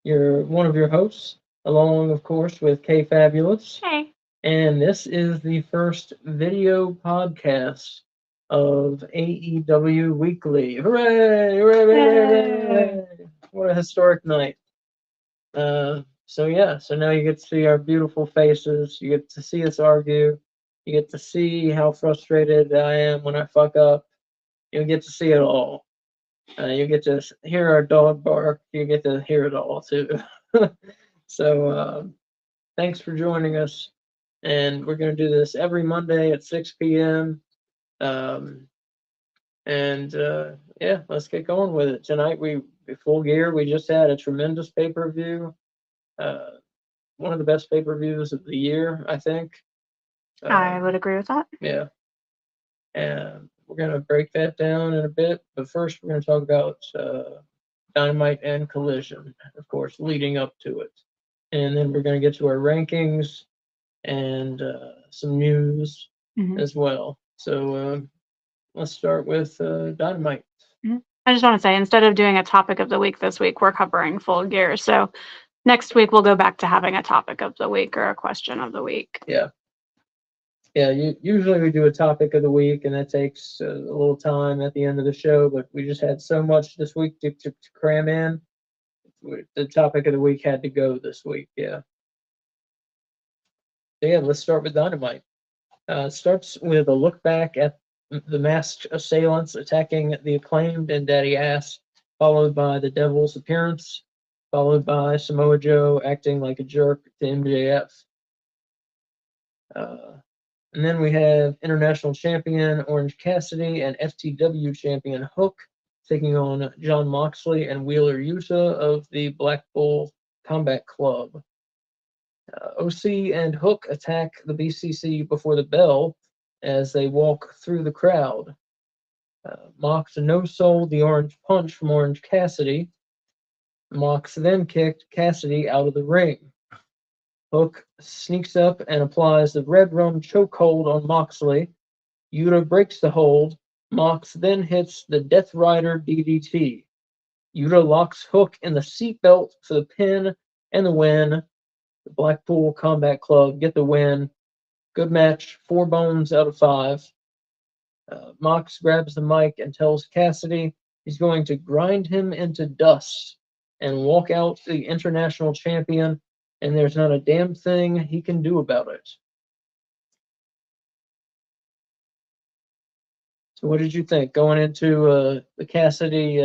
your one of your hosts, along, of course, with K Fabulous. Hey. And this is the first video podcast of AEW Weekly. Hooray! Hooray! Hooray! Hooray! What a historic night. So now you get to see our beautiful faces. You get to see us argue. You get to see how frustrated I am when I fuck up. You get to see it all. You get to hear our dog bark. You get to hear it all too. So thanks for joining us, and we're gonna do this every Monday at 6 p.m. Um, and yeah, let's get going with it. Tonight we Full Gear. We just had a tremendous pay-per-view. Uh, One of the best pay-per-views of the year, I think. I would agree with that. Yeah. And we're going to break that down in a bit. But first, we're going to talk about Dynamite and Collision, of course, leading up to it. And then we're going to get to our rankings and some news as well. So let's start with Dynamite. I just want to say, instead of doing a topic of the week this week, we're covering Full Gear. So next week, we'll go back to having a topic of the week or a question of the week. Yeah. Yeah, usually we do a topic of the week, and that takes a little time at the end of the show, but we just had so much this week to cram in. The topic of the week had to go this week, yeah. So yeah, let's start with Dynamite. It starts with a look back at the masked assailants attacking the Acclaimed and Daddy Ass, followed by the Devil's appearance, followed by Samoa Joe acting like a jerk to MJF. And then we have International Champion Orange Cassidy and FTW Champion Hook taking on Jon Moxley and Wheeler Yuta of the Blackpool Combat Club. OC and Hook attack the BCC before the bell as they walk through the crowd. Mox no-sold the Orange Punch from Orange Cassidy. Mox then kicked Cassidy out of the ring. Hook sneaks up and applies the Red Rum chokehold on Moxley. Yuta breaks the hold. Mox then hits the Death Rider DDT. Yuta locks Hook in the seatbelt for the pin and the win. The Blackpool Combat Club get the win. Good match, 4 bones out of 5. Mox grabs the mic and tells Cassidy he's going to grind him into dust and walk out the international champion, and there's not a damn thing he can do about it. So what did you think going into the Cassidy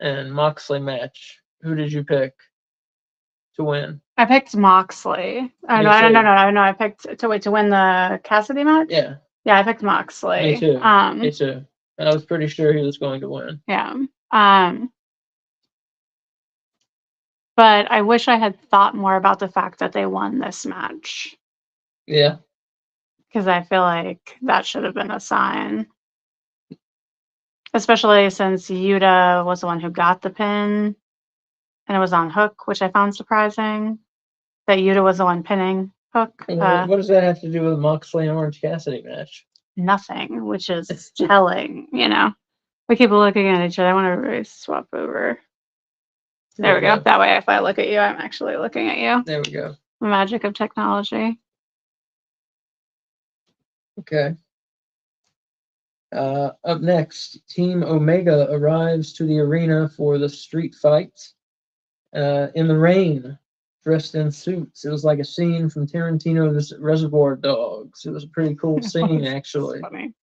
and Moxley match? Who did you pick to win? I picked Moxley. No, I picked to win the Cassidy match. Yeah. Yeah, I picked Moxley. Me too. Me too. I was pretty sure he was going to win. Yeah. But I wish I had thought more about the fact that they won this match. Yeah. Because I feel like that should have been a sign. Especially since Yuta was the one who got the pin. And it was on Hook, which I found surprising. That Yuta was the one pinning Hook. What does that have to do with Moxley and Orange Cassidy match? Nothing, which is telling, We keep looking at each other. I want to really swap over. There we go. That way, if I look at you, I'm actually looking at you. There we go. The magic of technology. Okay. Up next, Team Omega arrives to the arena for the street fight. In the rain, dressed in suits. It was like a scene from Tarantino's Reservoir Dogs. It was a pretty cool scene, actually. Funny.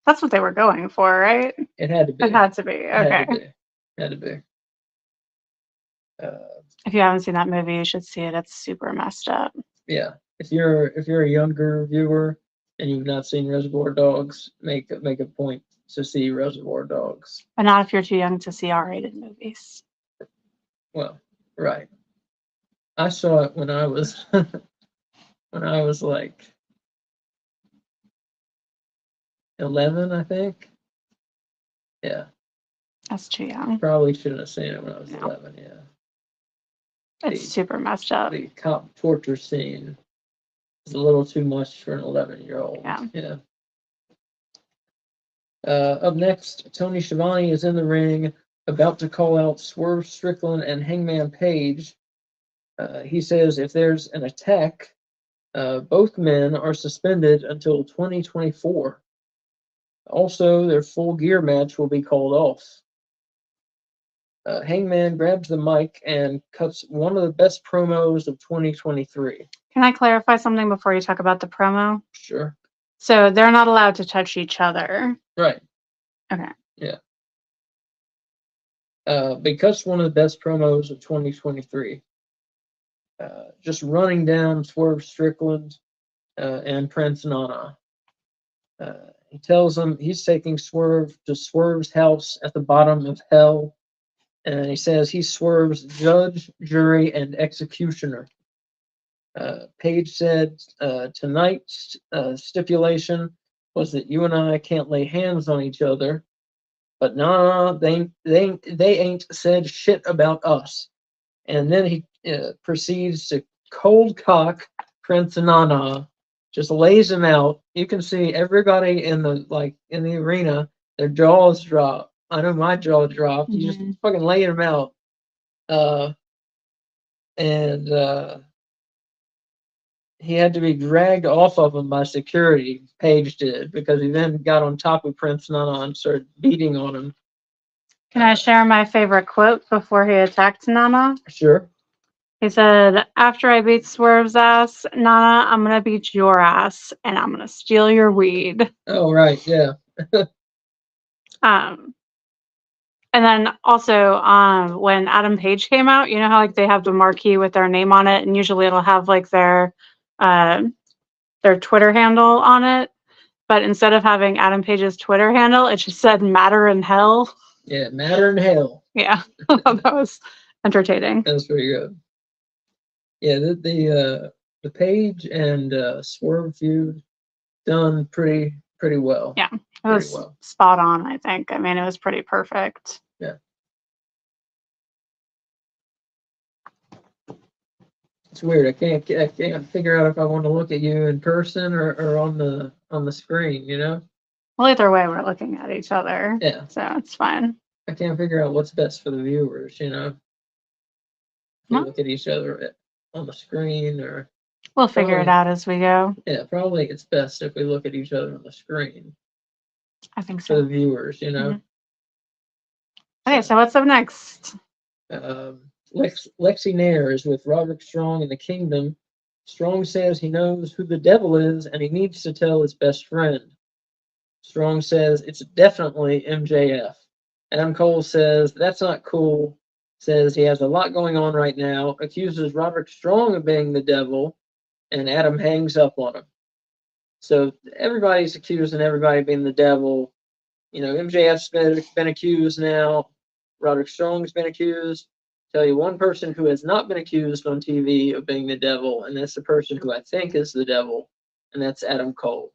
That's what they were going for, right? It had to be. It had to be. Okay. Had to be. If you haven't seen that movie, you should see it. It's super messed up. Yeah. If you're a younger viewer and you've not seen Reservoir Dogs, make a point to see Reservoir Dogs. But not if you're too young to see R-rated movies. Well, right. I saw it when I was like 11, I think. Yeah. That's too young. Probably shouldn't have seen it when I was 11, yeah. It's super messed up. The cop torture scene is a little too much for an 11-year-old. Yeah. Up next, Tony Schiavone is in the ring about to call out Swerve Strickland and Hangman Page. He says if there's an attack, both men are suspended until 2024. Also, their Full Gear match will be called off. Hangman grabs the mic and cuts one of the best promos of 2023. Can I clarify something before you talk about the promo? Sure. So they're not allowed to touch each other. Right. Okay. Yeah. Because one of the best promos of 2023. Just running down Swerve Strickland and Prince Nana. He tells him he's taking Swerve to Swerve's house at the bottom of hell. And he says he's Swerve's judge, jury, and executioner. Page said tonight's stipulation was that you and I can't lay hands on each other, but nah, they ain't said shit about us. And then he proceeds to cold cock Prince Nana, just lays him out. You can see everybody in the arena, their jaws drop. I know my jaw dropped. He's just fucking laying him out. And he had to be dragged off of him by security. Page did, because he then got on top of Prince Nana and started beating on him. Can I share my favorite quote before he attacked Nana? Sure. He said, after I beat Swerve's ass, Nana, I'm going to beat your ass and I'm going to steal your weed. Oh, right. Yeah. And then also, when Adam Page came out, you know how like they have the marquee with their name on it, and usually it'll have like their Twitter handle on it. But instead of having Adam Page's Twitter handle, it just said "Matter in Hell." Yeah, Matter in Hell. Yeah, that was entertaining. That's pretty good. Yeah, the Page and Swerve feud done pretty well. Yeah, it was spot on, I think. I mean, it was pretty perfect. Yeah. It's weird. I can't figure out if I want to look at you in person or on the screen, you know? Well, either way, we're looking at each other. Yeah. So it's fine. I can't figure out what's best for the viewers, you know? We look at each other on the screen or... We'll figure it out as we go. Yeah, probably it's best if we look at each other on the screen. I think so. For the viewers, you know? Okay, so what's up next? Lexi Nair is with Roderick Strong in the Kingdom. Strong says he knows who the devil is and he needs to tell his best friend. Strong says it's definitely MJF. Adam Cole says that's not cool. Says he has a lot going on right now. Accuses Roderick Strong of being the devil. And Adam hangs up on him. So everybody's accusing everybody of being the devil. You know, MJF's been accused now. Roderick Strong's been accused. Tell you one person who has not been accused on TV of being the devil, and that's the person who I think is the devil, and that's Adam Cole.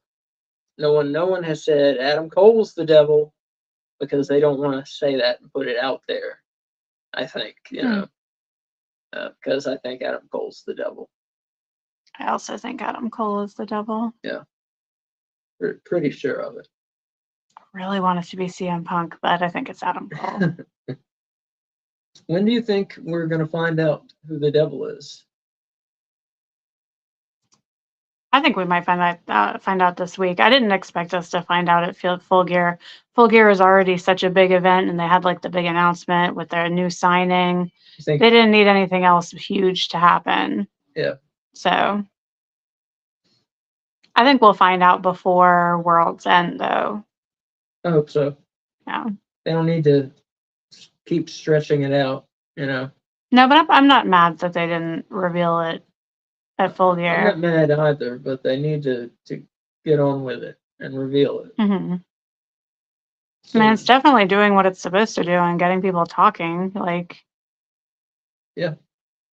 No one has said Adam Cole's the devil because they don't want to say that and put it out there. I think, you know, because I think Adam Cole's the devil. I also think Adam Cole is the devil. Yeah. We're pretty sure of it. I really want it to be CM Punk, but I think it's Adam Cole. When do you think we're going to find out who the devil is? I think we might find out this week. I didn't expect us to find out at Full Gear. Full Gear is already such a big event, and they had like the big announcement with their new signing. They didn't need anything else huge to happen. Yeah. So I think we'll find out before World's End, though. I hope so. Yeah. They don't need to keep stretching it out, you know. No, but I'm not mad that they didn't reveal it at Full Gear. I'm not mad either, but they need to get on with it and reveal it. Mm-hmm. So, I mean, it's definitely doing what it's supposed to do and getting people talking. Like, yeah.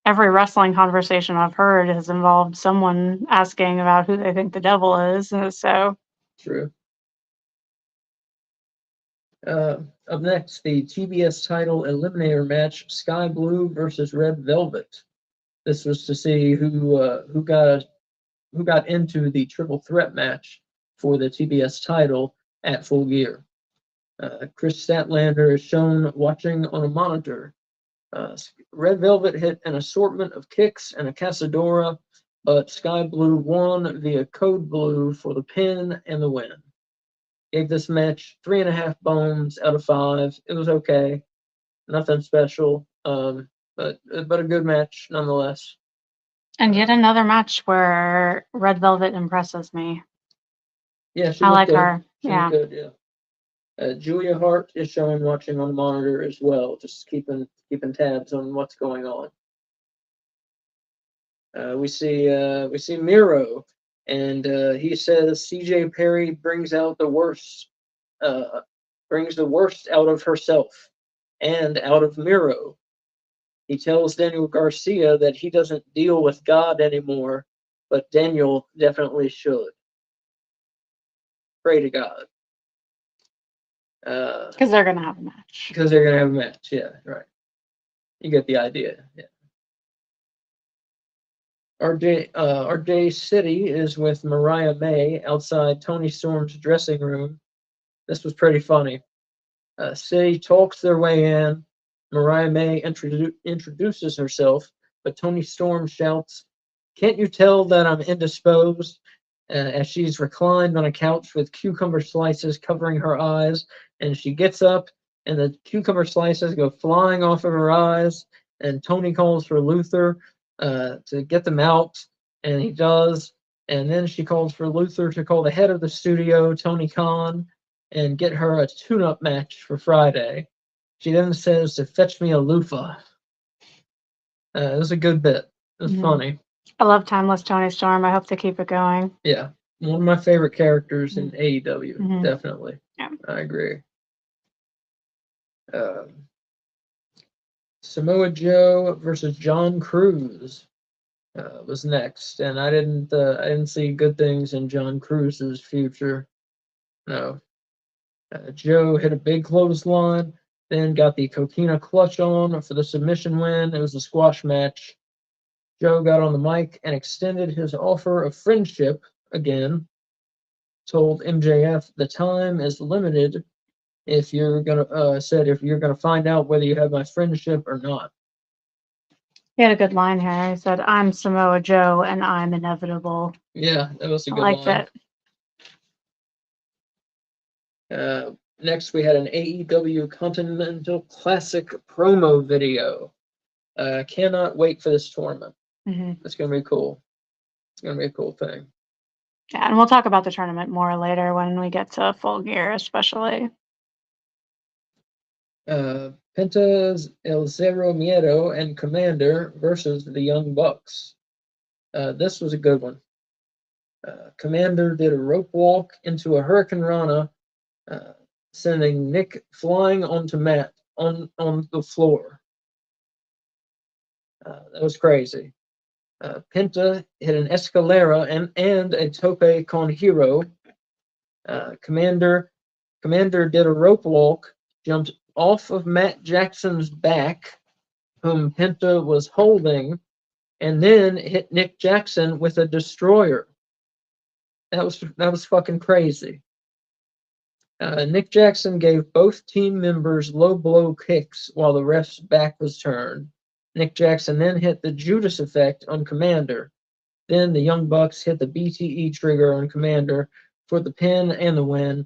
Every wrestling conversation I've heard has involved someone asking about who they think the devil is. So true. Up next, the TBS title eliminator match: Sky Blue versus Red Velvet. This was to see who got into the triple threat match for the TBS title at Full Gear. Chris Statlander is shown watching on a monitor. Red Velvet hit an assortment of kicks and a Casadora, but Sky Blue won via Code Blue for the pin and the win. Gave this match 3.5 bones out of 5. It was okay, nothing special, but a good match nonetheless. And yet another match where Red Velvet impresses me. Yeah, I like good. her. She Yeah. was good, yeah. Julia Hart is showing watching on the monitor as well, just keeping tabs on what's going on. We see Miro, and he says CJ Perry brings the worst out of herself and out of Miro. He tells Daniel Garcia that he doesn't deal with God anymore, but Daniel definitely should. Pray to God. Because they're gonna have a match. Because they're gonna have a match, yeah, right. You get the idea, yeah. RJ City is with Mariah May outside Tony Storm's dressing room. This was pretty funny. City talks their way in. Mariah May introduces herself, but Tony Storm shouts, "Can't you tell that I'm indisposed?" As she's reclined on a couch with cucumber slices covering her eyes, and she gets up, and the cucumber slices go flying off of her eyes, and Tony calls for Luther to get them out, and he does, and then she calls for Luther to call the head of the studio, Tony Khan, and get her a tune-up match for Friday. She then says to fetch me a loofah. It was a good bit. It was funny. I love Timeless Tony Storm. I hope they keep it going. Yeah, one of my favorite characters in AEW, definitely. Yeah. I agree. Samoa Joe versus John Cruz was next, and I didn't see good things in John Cruz's future. No. Joe hit a big clothesline, then got the Coquina clutch on for the submission win. It was a squash match. Joe got on the mic and extended his offer of friendship again. Told MJF the time is limited if you're gonna find out whether you have my friendship or not. He had a good line here. He said, "I'm Samoa Joe and I'm inevitable." Yeah, that was a good I liked line. it. Next, we had an AEW Continental Classic promo video. Cannot wait for this tournament. It's gonna be cool. It's gonna be a cool thing. Yeah, and we'll talk about the tournament more later when we get to Full Gear, especially. Penta's El Zero Miedo and Commander versus the Young Bucks. This was a good one. Commander did a rope walk into a Hurricane Rana, sending Nick flying onto Matt on the floor. That was crazy. Penta hit an Escalera and a Tope con Hero. Commander did a rope walk, jumped off of Matt Jackson's back, whom Penta was holding, and then hit Nick Jackson with a destroyer. That was fucking crazy. Nick Jackson gave both team members low blow kicks while the ref's back was turned. Nick Jackson then hit the Judas effect on Commander. Then the Young Bucks hit the BTE trigger on Commander for the pin and the win.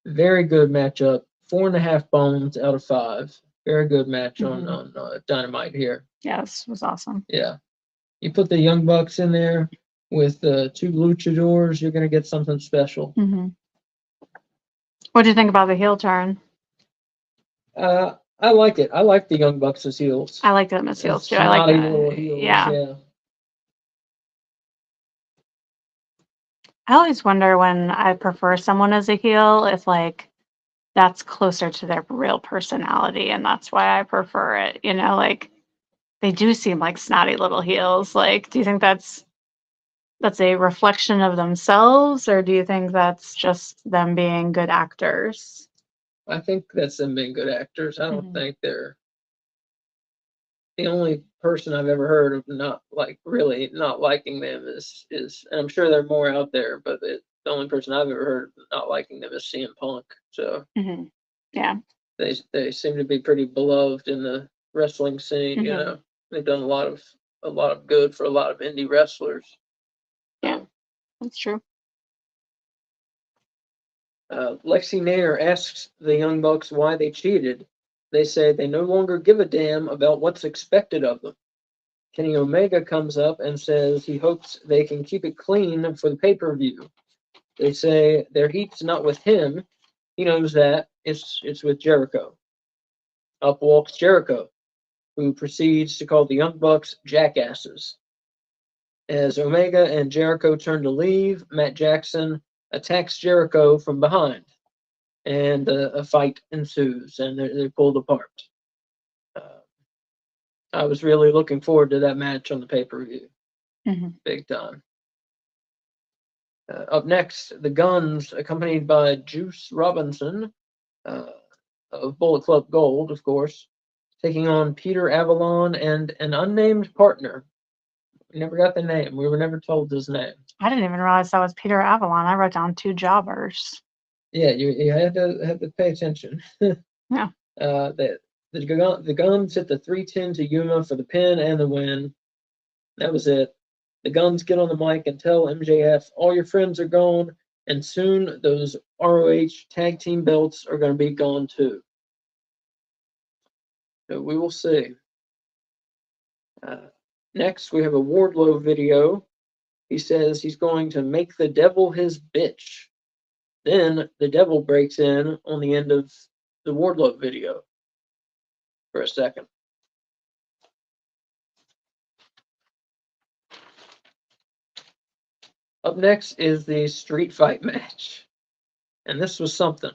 Very good matchup. 4.5 bones out of 5. Very good match on Dynamite here. Yeah, this was awesome. Yeah. You put the Young Bucks in there with 2 luchadors, you're going to get something special. What do you think about the heel turn? I like it. I like the Young Bucks as heels. I like them as heels too. I like that. Yeah. I always wonder when I prefer someone as a heel if like that's closer to their real personality and that's why I prefer it. You know, like they do seem like snotty little heels. Like, do you think that's a reflection of themselves, or do you think that's just them being good actors? I think that's them being good actors. I don't think they're the only person I've ever heard of not liking them is, and I'm sure there are more out there, but the only person I've ever heard of not liking them is CM Punk. So Yeah. They seem to be pretty beloved in the wrestling scene. You know, they've done a lot of good for a lot of indie wrestlers. Yeah, that's true. Lexi Nair asks the Young Bucks why they cheated. They say they no longer give a damn about what's expected of them. Kenny Omega comes up and says he hopes they can keep it clean for the pay-per-view. They say their heat's not with him. He knows that. It's with Jericho. Up walks Jericho, who proceeds to call the Young Bucks jackasses. As Omega and Jericho turn to leave, Matt Jackson attacks Jericho from behind, and a fight ensues, and they're pulled apart. I was really looking forward to that match on the pay-per-view. Big time. Up next, the Guns, accompanied by Juice Robinson of Bullet Club Gold, of course, taking on Peter Avalon and an unnamed partner. We never got the name. We were never told his name. I didn't even realize that was Peter Avalon. I wrote down 2 jobbers. Yeah, you had to pay attention. Yeah. The Guns hit the 310 to Yuma for the pin and the win. That was it. The Guns get on the mic and tell MJF, all your friends are gone, and soon those ROH tag team belts are going to be gone too. So we will see. Next, we have a Wardlow video. He says he's going to make the devil his bitch. Then the devil breaks in on the end of the Wardlow video for a second. Up next is the street fight match. And this was something.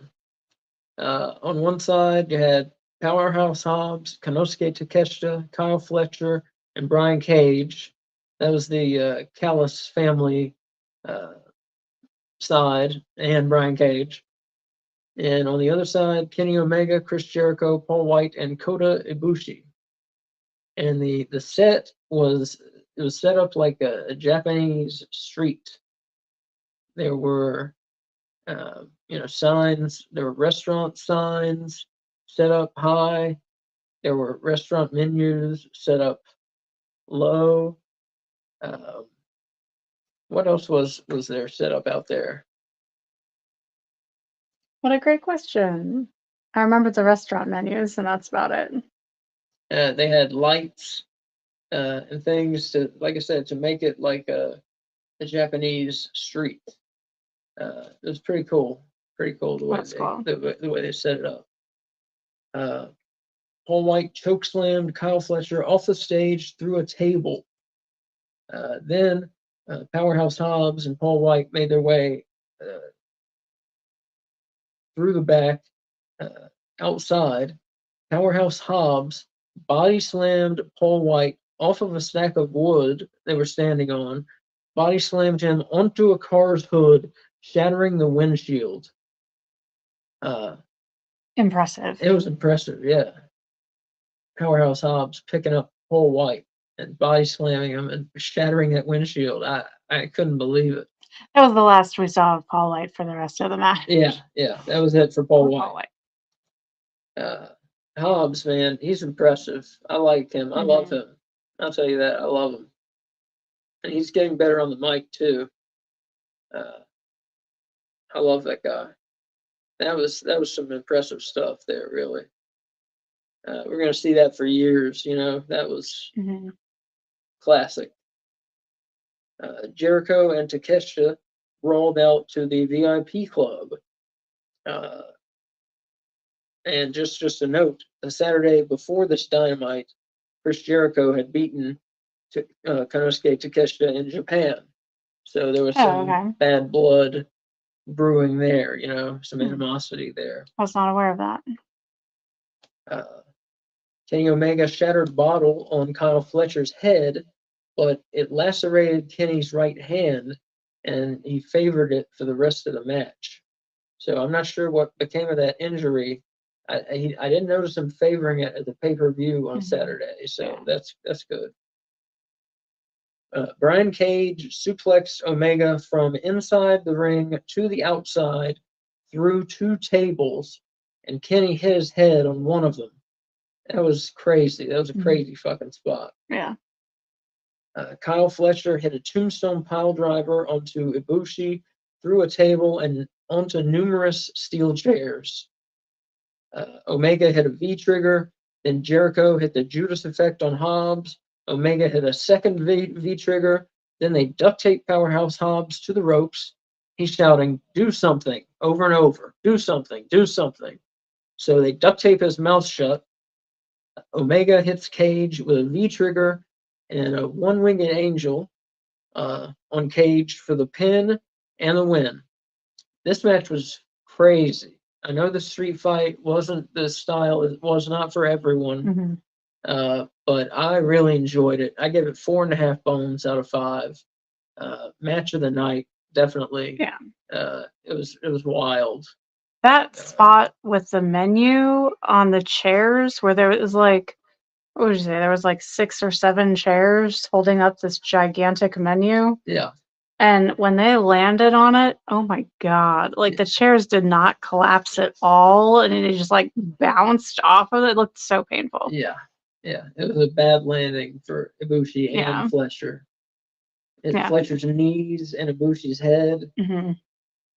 On one side, you had Powerhouse Hobbs, Konosuke Takeshita, Kyle Fletcher, and Brian Cage. That was the Callis family side, and Brian Cage. And on the other side, Kenny Omega, Chris Jericho, Paul White, and Kota Ibushi. And the set was set up like a Japanese street. There were signs. There were restaurant signs set up high. There were restaurant menus set up low. What else was there set up out there? What a great question. I remember the restaurant menus, and that's about it. They had lights and things to, like I said, to make it like a Japanese street. It was pretty cool. Pretty cool the way they set it up. Paul White chokeslammed Kyle Fletcher off the stage through a table. Then Powerhouse Hobbs and Paul White made their way through the back outside. Powerhouse Hobbs body slammed Paul White off of a stack of wood they were standing on, body slammed him onto a car's hood, shattering the windshield. Impressive. It was impressive, yeah. Powerhouse Hobbs picking up Paul White and body slamming him and shattering that windshield. I couldn't believe it. That was the last we saw of Paul White for the rest of the match. Yeah, that was it for Paul White. Hobbs, man, he's impressive. I like him. I love him. I'll tell you that. I love him. And he's getting better on the mic, too. I love that guy. That was some impressive stuff there, really. We're going to see that for years, That was classic. Jericho and Takeshita rolled out to the VIP club. And just a note, the Saturday before this Dynamite, Chris Jericho had beaten Konosuke Takeshita in Japan. So there was some bad blood brewing there, some animosity there. I was not aware of that. Kenny Omega shattered bottle on Kyle Fletcher's head, but it lacerated Kenny's right hand, and he favored it for the rest of the match. So I'm not sure what became of that injury. I didn't notice him favoring it at the pay-per-view on Saturday, so that's good. Brian Cage suplexed Omega from inside the ring to the outside through 2 tables and Kenny hit his head on one of them. That was crazy. That was a Mhm. crazy fucking spot. Yeah. Kyle Fletcher hit a tombstone pile driver onto Ibushi, through a table, and onto numerous steel chairs. Omega hit a V-trigger, then Jericho hit the Judas effect on Hobbs. Omega hit a second V-trigger, then they duct tape Powerhouse Hobbs to the ropes. He's shouting, "Do something," over and over. "Do something, do something." So they duct tape his mouth shut. Omega hits Cage with a V-trigger and a one-winged angel on Cage for the pin and the win. This match was crazy. I know the street fight wasn't the style, it was not for everyone, but I really enjoyed it. I give it 4.5 bones out of 5. Match of the night, definitely. Yeah. It was wild. That spot with the menu on the chairs where there was like, what would you say? There was like 6 or 7 chairs holding up this gigantic menu. Yeah. And when they landed on it, oh my God, like the chairs did not collapse at all. And it just like bounced off of it. It looked so painful. Yeah. Yeah. It was a bad landing for Ibushi Yeah. and Fletcher. Yeah. Fletcher's knees and Ibushi's head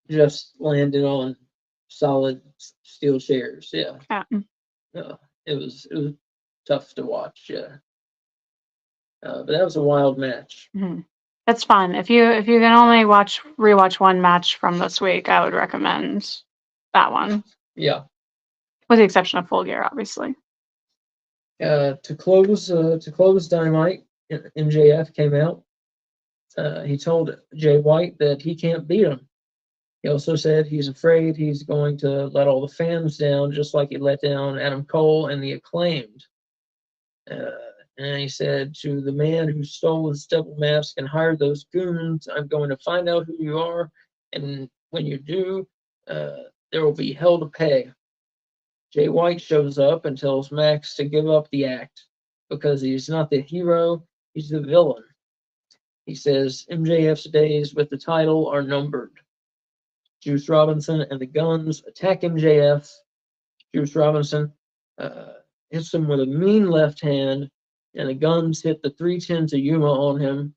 just landed on solid steel chairs. Yeah. It was tough to watch. Yeah. But that was a wild match. It's fun. If you can only rewatch one match from this week, I would recommend that one. Yeah. With the exception of Full Gear, obviously. To close Dynamite, MJF came out. He told Jay White that he can't beat him. He also said he's afraid he's going to let all the fans down, just like he let down Adam Cole and the Acclaimed. And he said, to the man who stole his double mask and hired those goons, I'm going to find out who you are, and when you do, there will be hell to pay. Jay White shows up and tells Max to give up the act because he's not the hero, he's the villain. He says MJF's days with the title are numbered. Juice Robinson and the Guns attack MJF. Juice Robinson hits him with a mean left hand, and the Guns hit the 310 to Yuma on him.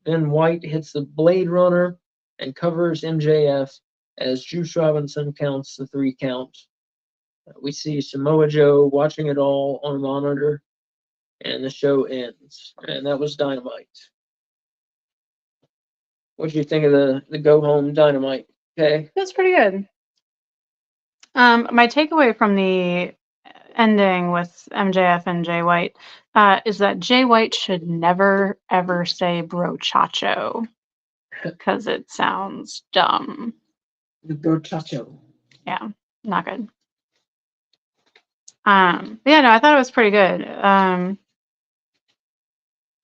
Then White hits the Blade Runner and covers MJF as Juice Robinson counts the 3 count. We see Samoa Joe watching it all on a monitor, and the show ends. And that was Dynamite. What do you think of the go home Dynamite? Okay, that's pretty good. My takeaway from the ending with MJF and Jay White is that Jay White should never ever say brochacho because it sounds dumb. The brochacho. Yeah, not good. But yeah, no, I thought it was pretty good. A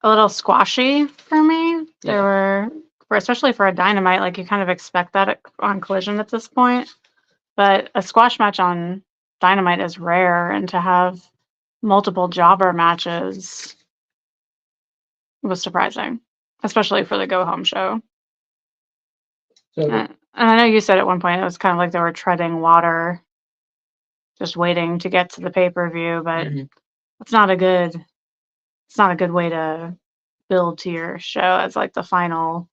little squashy for me. There were, especially for a Dynamite, like you kind of expect that on Collision at this point. But a squash match on Dynamite is rare, and to have multiple jobber matches was surprising, especially for the go home show. So, and I know you said at one point it was kind of like they were treading water, just waiting to get to the pay-per-view, but it's not a good way to build to your show as like the final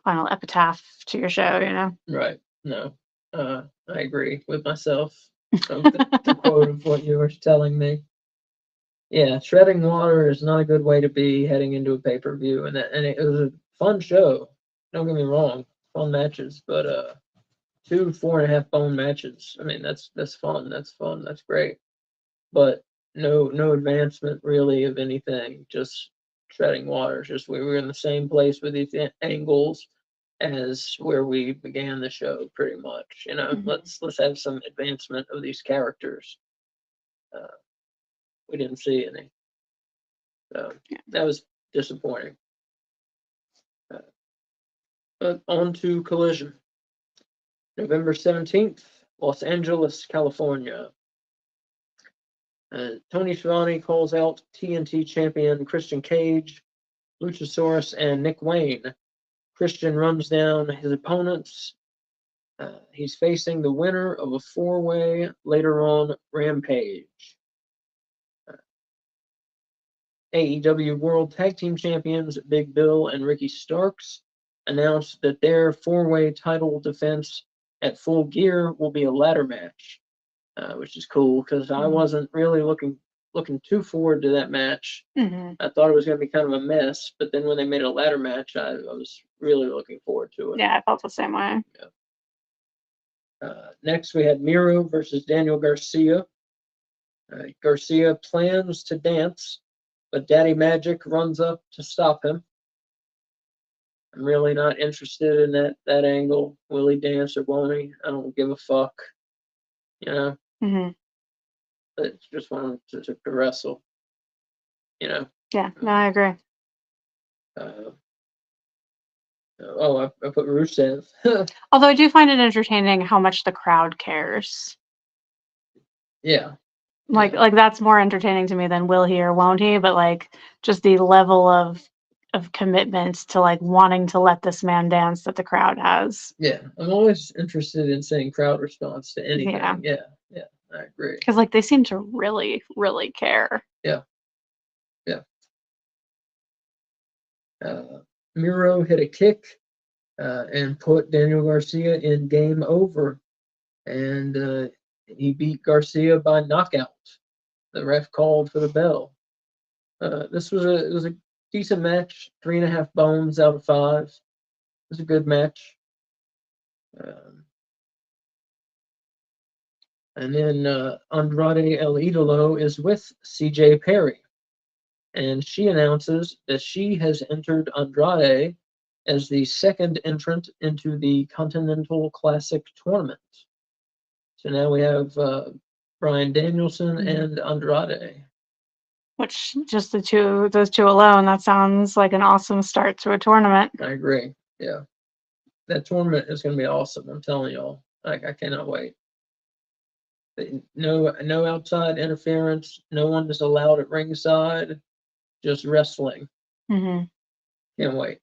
epitaph to your show, you know? Right. No. I agree with myself. The quote of what you were telling me. Yeah, treading water is not a good way to be heading into a pay-per-view, and it was a fun show. Don't get me wrong, fun matches, but 2 4.5 bone matches. I mean, that's fun. That's fun. That's great. But no advancement really of anything. Just treading water. Just we were in the same place with these angles as where we began the show, pretty much. You know, let's have some advancement of these characters. We didn't see any, so that was disappointing. But on to Collision. November 17th, Los Angeles, California. Tony Schiavone calls out TNT champion Christian Cage, Luchasaurus, and Nick Wayne. Christian runs down his opponents He's facing the winner of a 4-way later on Rampage. AEW World Tag Team Champions Big Bill and Ricky Starks announced that their 4-way title defense at Full Gear will be a ladder match, which is cool because I wasn't really looking too forward to that match. I thought it was going to be kind of a mess, but then when they made a ladder match, I was really looking forward to it. Yeah, I felt the same way. Yeah. Next, we had Miro versus Daniel Garcia. Garcia plans to dance, but Daddy Magic runs up to stop him. I'm really not interested in that angle. Will he dance or won't he? I don't give a fuck. You know? I just want him to wrestle. You know? Yeah, no, I agree. I put Rusev. Although I do find it entertaining how much the crowd cares. Yeah. Like that's more entertaining to me than will he or won't he, but like just the level of commitment to like wanting to let this man dance that the crowd has. Yeah, I'm always interested in seeing crowd response to anything. Yeah, I agree. Because like they seem to really, really care. Yeah. Miro hit a kick and put Daniel Garcia in game over, and he beat Garcia by knockout. The ref called for the bell. This was a decent match, 3.5 bones out of 5. It was a good match. And then Andrade El Idolo is with CJ Perry. And she announces that she has entered Andrade as the second entrant into the Continental Classic tournament. So now we have Bryan Danielson and Andrade. Which just those two alone, that sounds like an awesome start to a tournament. I agree. Yeah. That tournament is going to be awesome. I'm telling y'all. I cannot wait. No outside interference. No one is allowed at ringside. Just wrestling. Can't wait.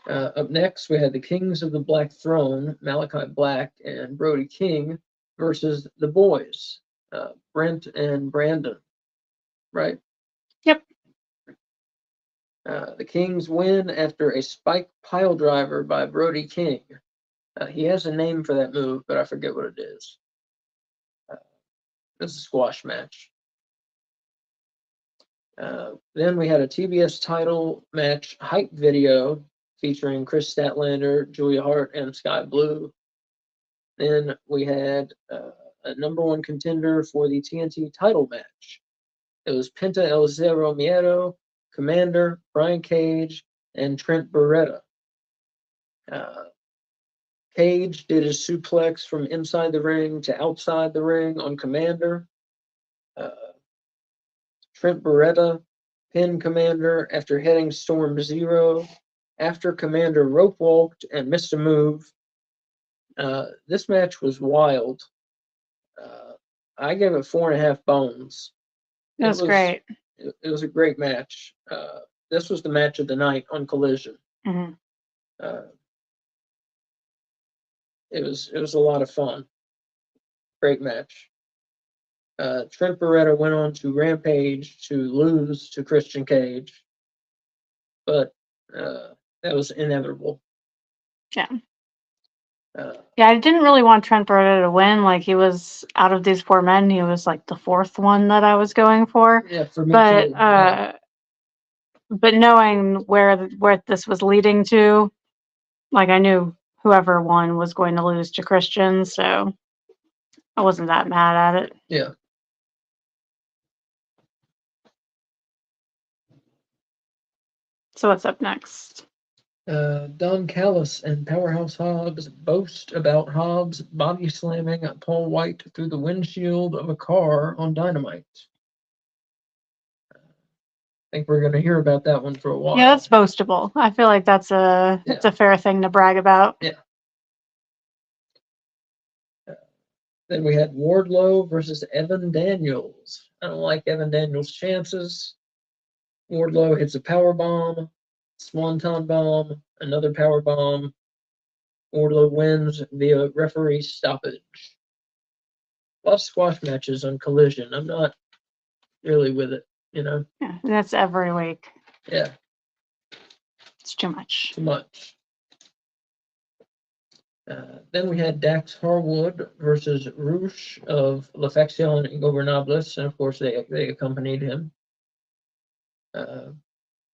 Up next, we had the Kings of the Black Throne, Malachi Black and Brody King, versus the boys, Brent and Brandon. Right? Yep. The Kings win after a spike pile driver by Brody King. He has a name for that move, but I forget what it is. It's a squash match. Then we had a TBS title match hype video featuring Chris Statlander, Julia Hart, and Sky Blue. Then we had a #1 contender for the TNT title match. It was Penta El Zero Miedo, Commander, Brian Cage, and Trent Beretta. Cage did his suplex from inside the ring to outside the ring on Commander. Trent Beretta pinned Commander after hitting Storm Zero. After Commander rope walked and missed a move. This match was wild. I gave it 4.5 bones. It was great. It was a great match. This was the match of the night on Collision. It was a lot of fun. Great match. Trent Beretta went on to Rampage to lose to Christian Cage, but that was inevitable. Yeah. Yeah, I didn't really want Trent Beretta to win. Like he was out of these 4 men, he was like the 4th one that I was going for. Yeah, for me but too. Yeah. But knowing where this was leading to, like I knew whoever won was going to lose to Christian, so I wasn't that mad at it. Yeah. So what's up next? Don Callis and Powerhouse Hobbs boast about Hobbs body slamming Paul White through the windshield of a car on Dynamite. I think we're going to hear about that one for a while. Yeah, that's boastable. I feel like that's a fair thing to brag about. Yeah. Then we had Wardlow versus Evan Daniels. I don't like Evan Daniels' chances. Wardlow hits a power bomb, swanton bomb, another power bomb, Wardlow wins via referee stoppage. A lot of squash matches on Collision. I'm not really with it, Yeah, that's every week. Yeah, It's too much. too much. Then we had Dax Harwood versus Roosh of L'Affection Ingobernables, and of course they accompanied him.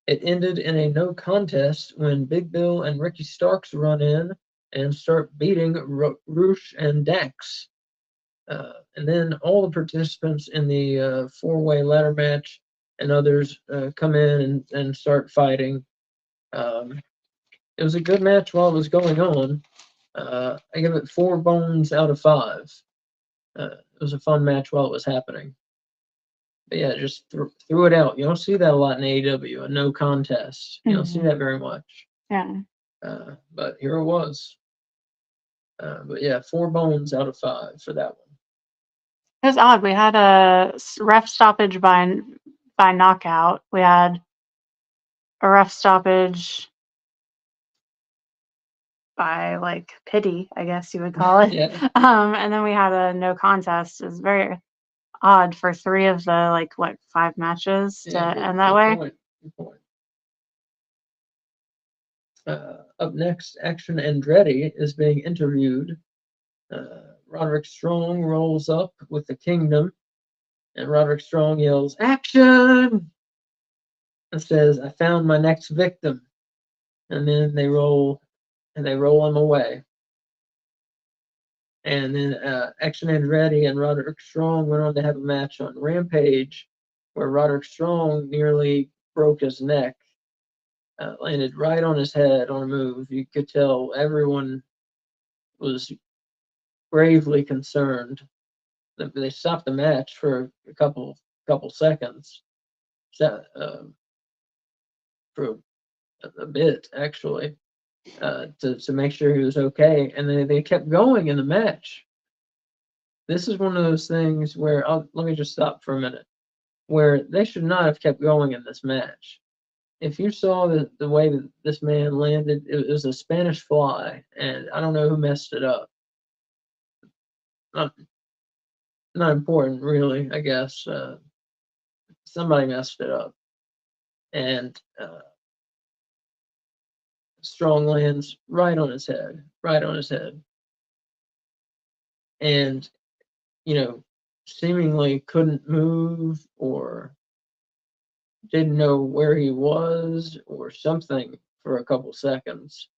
It ended in a no contest when Big Bill and Ricky Starks run in and start beating Roosh and Dax. And then all the participants in the four-way ladder match and others come in and start fighting. It was a good match while it was going on. I give it 4 bones out of 5. It was a fun match while it was happening. But yeah, just threw it out. You don't see that a lot in AEW, a no contest. You don't see that very much. Yeah. But here it was. But yeah, 4 bones out of 5 for that one. It was odd. We had a ref stoppage by knockout. We had a ref stoppage by like pity, I guess you would call it. Yeah. And then we had a no contest. It's very odd for 3 of the 5 matches to end that way. Good point. Up next, Action Andretti is being interviewed. Roderick Strong rolls up with the Kingdom, and Roderick Strong yells, "Action!" and says, "I found my next victim." And then they roll him away. And then Action Andretti and Roderick Strong went on to have a match on Rampage, where Roderick Strong nearly broke his neck, landed right on his head on a move. You could tell everyone was gravely concerned. They stopped the match for a couple seconds, for a bit actually, to make sure he was okay, and then they kept going in the match. This is one of those things where let me just stop for a minute. Where they should not have kept going in this match. If you saw the way that this man landed, it was a Spanish fly, and I don't know who messed it up. Not important, really. I guess somebody messed it up, and Strong lands right on his head, and seemingly couldn't move or didn't know where he was or something for a couple seconds.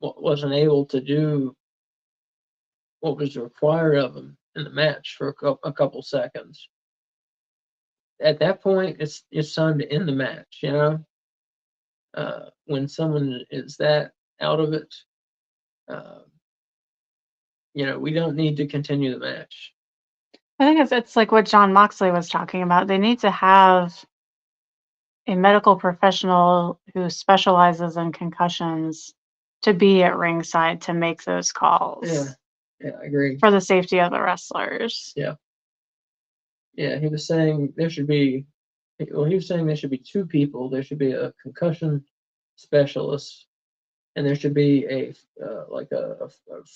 Wasn't able to do what was required of him in the match for a couple seconds. At that point, it's time to end the match. When someone is that out of it, we don't need to continue the match. I think it's like what John Moxley was talking about. They need to have a medical professional who specializes in concussions to be at ringside to make those calls. Yeah, I agree. For the safety of the wrestlers. Yeah, he was saying there should be 2 people. There should be a concussion specialist, and there should be a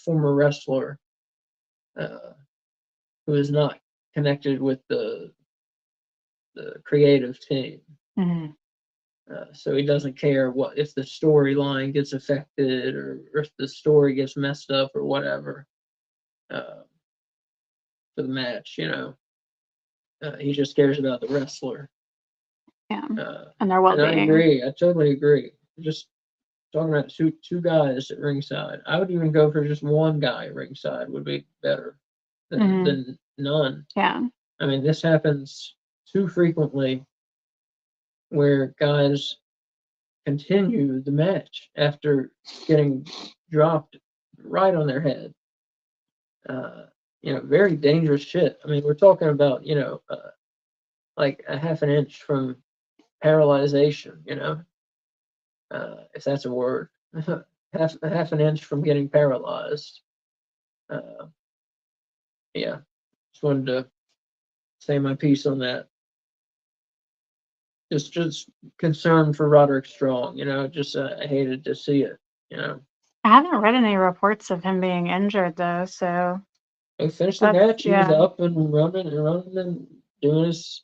former wrestler who is not connected with the creative team. Mm-hmm. So he doesn't care what if the storyline gets affected or if the story gets messed up or whatever for the match. He just cares about the wrestler. Yeah, and their well-being. And I agree. I totally agree. Just talking about two guys at ringside. I would even go for just one guy at ringside would be better than none. Yeah. I mean, this happens too frequently where guys continue the match after getting dropped right on their head. Very dangerous shit. I mean, we're talking about, like a half an inch from paralyzation, if that's a word. half an inch from getting paralyzed. Yeah, just wanted to say my piece on that. Just concerned for Roderick Strong, I hated to see it. You know, I haven't read any reports of him being injured though, so he finished the that's match. He was yeah. up and running and doing his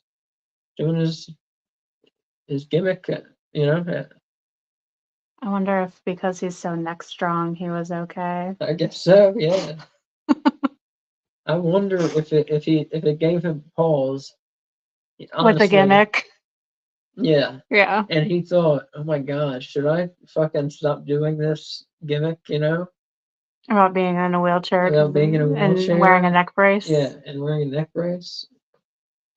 gimmick. You know, I wonder if because he's so neck strong, he was okay. I guess so. Yeah. I wonder if it gave him pause. With the Honestly, gimmick. yeah. Yeah. And he thought, "Oh my gosh, should I fucking stop doing this gimmick?" You know, About being in a wheelchair without being in a and wearing a wheelchair. neck brace. Yeah, and wearing a neck brace.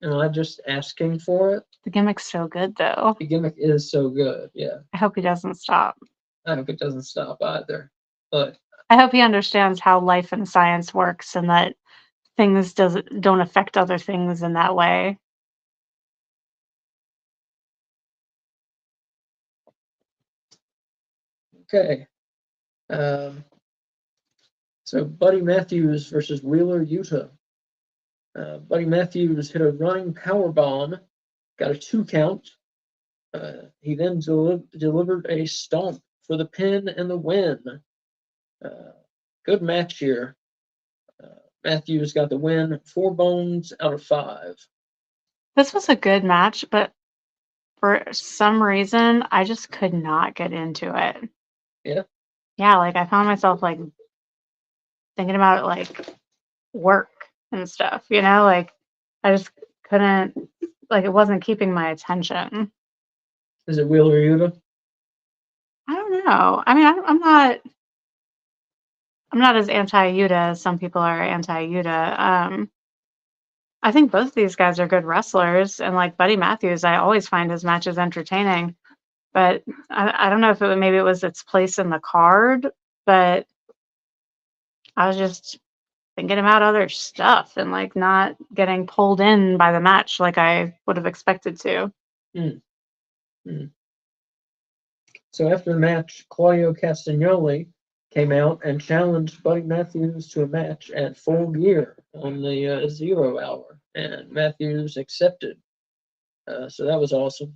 Am I just asking for it? The gimmick's so good though. The gimmick is so good. Yeah, I hope he doesn't stop. I hope it doesn't stop either. But I hope he understands how life and science works and that things don't affect other things in that way. okay. So Buddy Matthews versus Wheeler Yuta. Buddy Matthews hit a running power bomb, got a 2 count. He then delivered a stomp for the pin and the win. Good match here. Matthews got the win, 4 bones out of 5. This was a good match, but for some reason, I just could not get into it. Yeah. Yeah, like I found myself like thinking about like work and stuff, like I just couldn't, like it wasn't keeping my attention. Is it Wheeler Yuta? I don't know. I mean, I'm not as anti-Yuta as some people are anti-Yuta. I think both of these guys are good wrestlers, and like Buddy Matthews, I always find his matches entertaining. But I don't know if maybe it was its place in the card, but I was just thinking about other stuff and like not getting pulled in by the match like I would have expected to. Mm. Mm. So after the match, Claudio Castagnoli came out and challenged Buddy Matthews to a match at Full Gear on the 0 hour, and Matthews accepted. So that was awesome.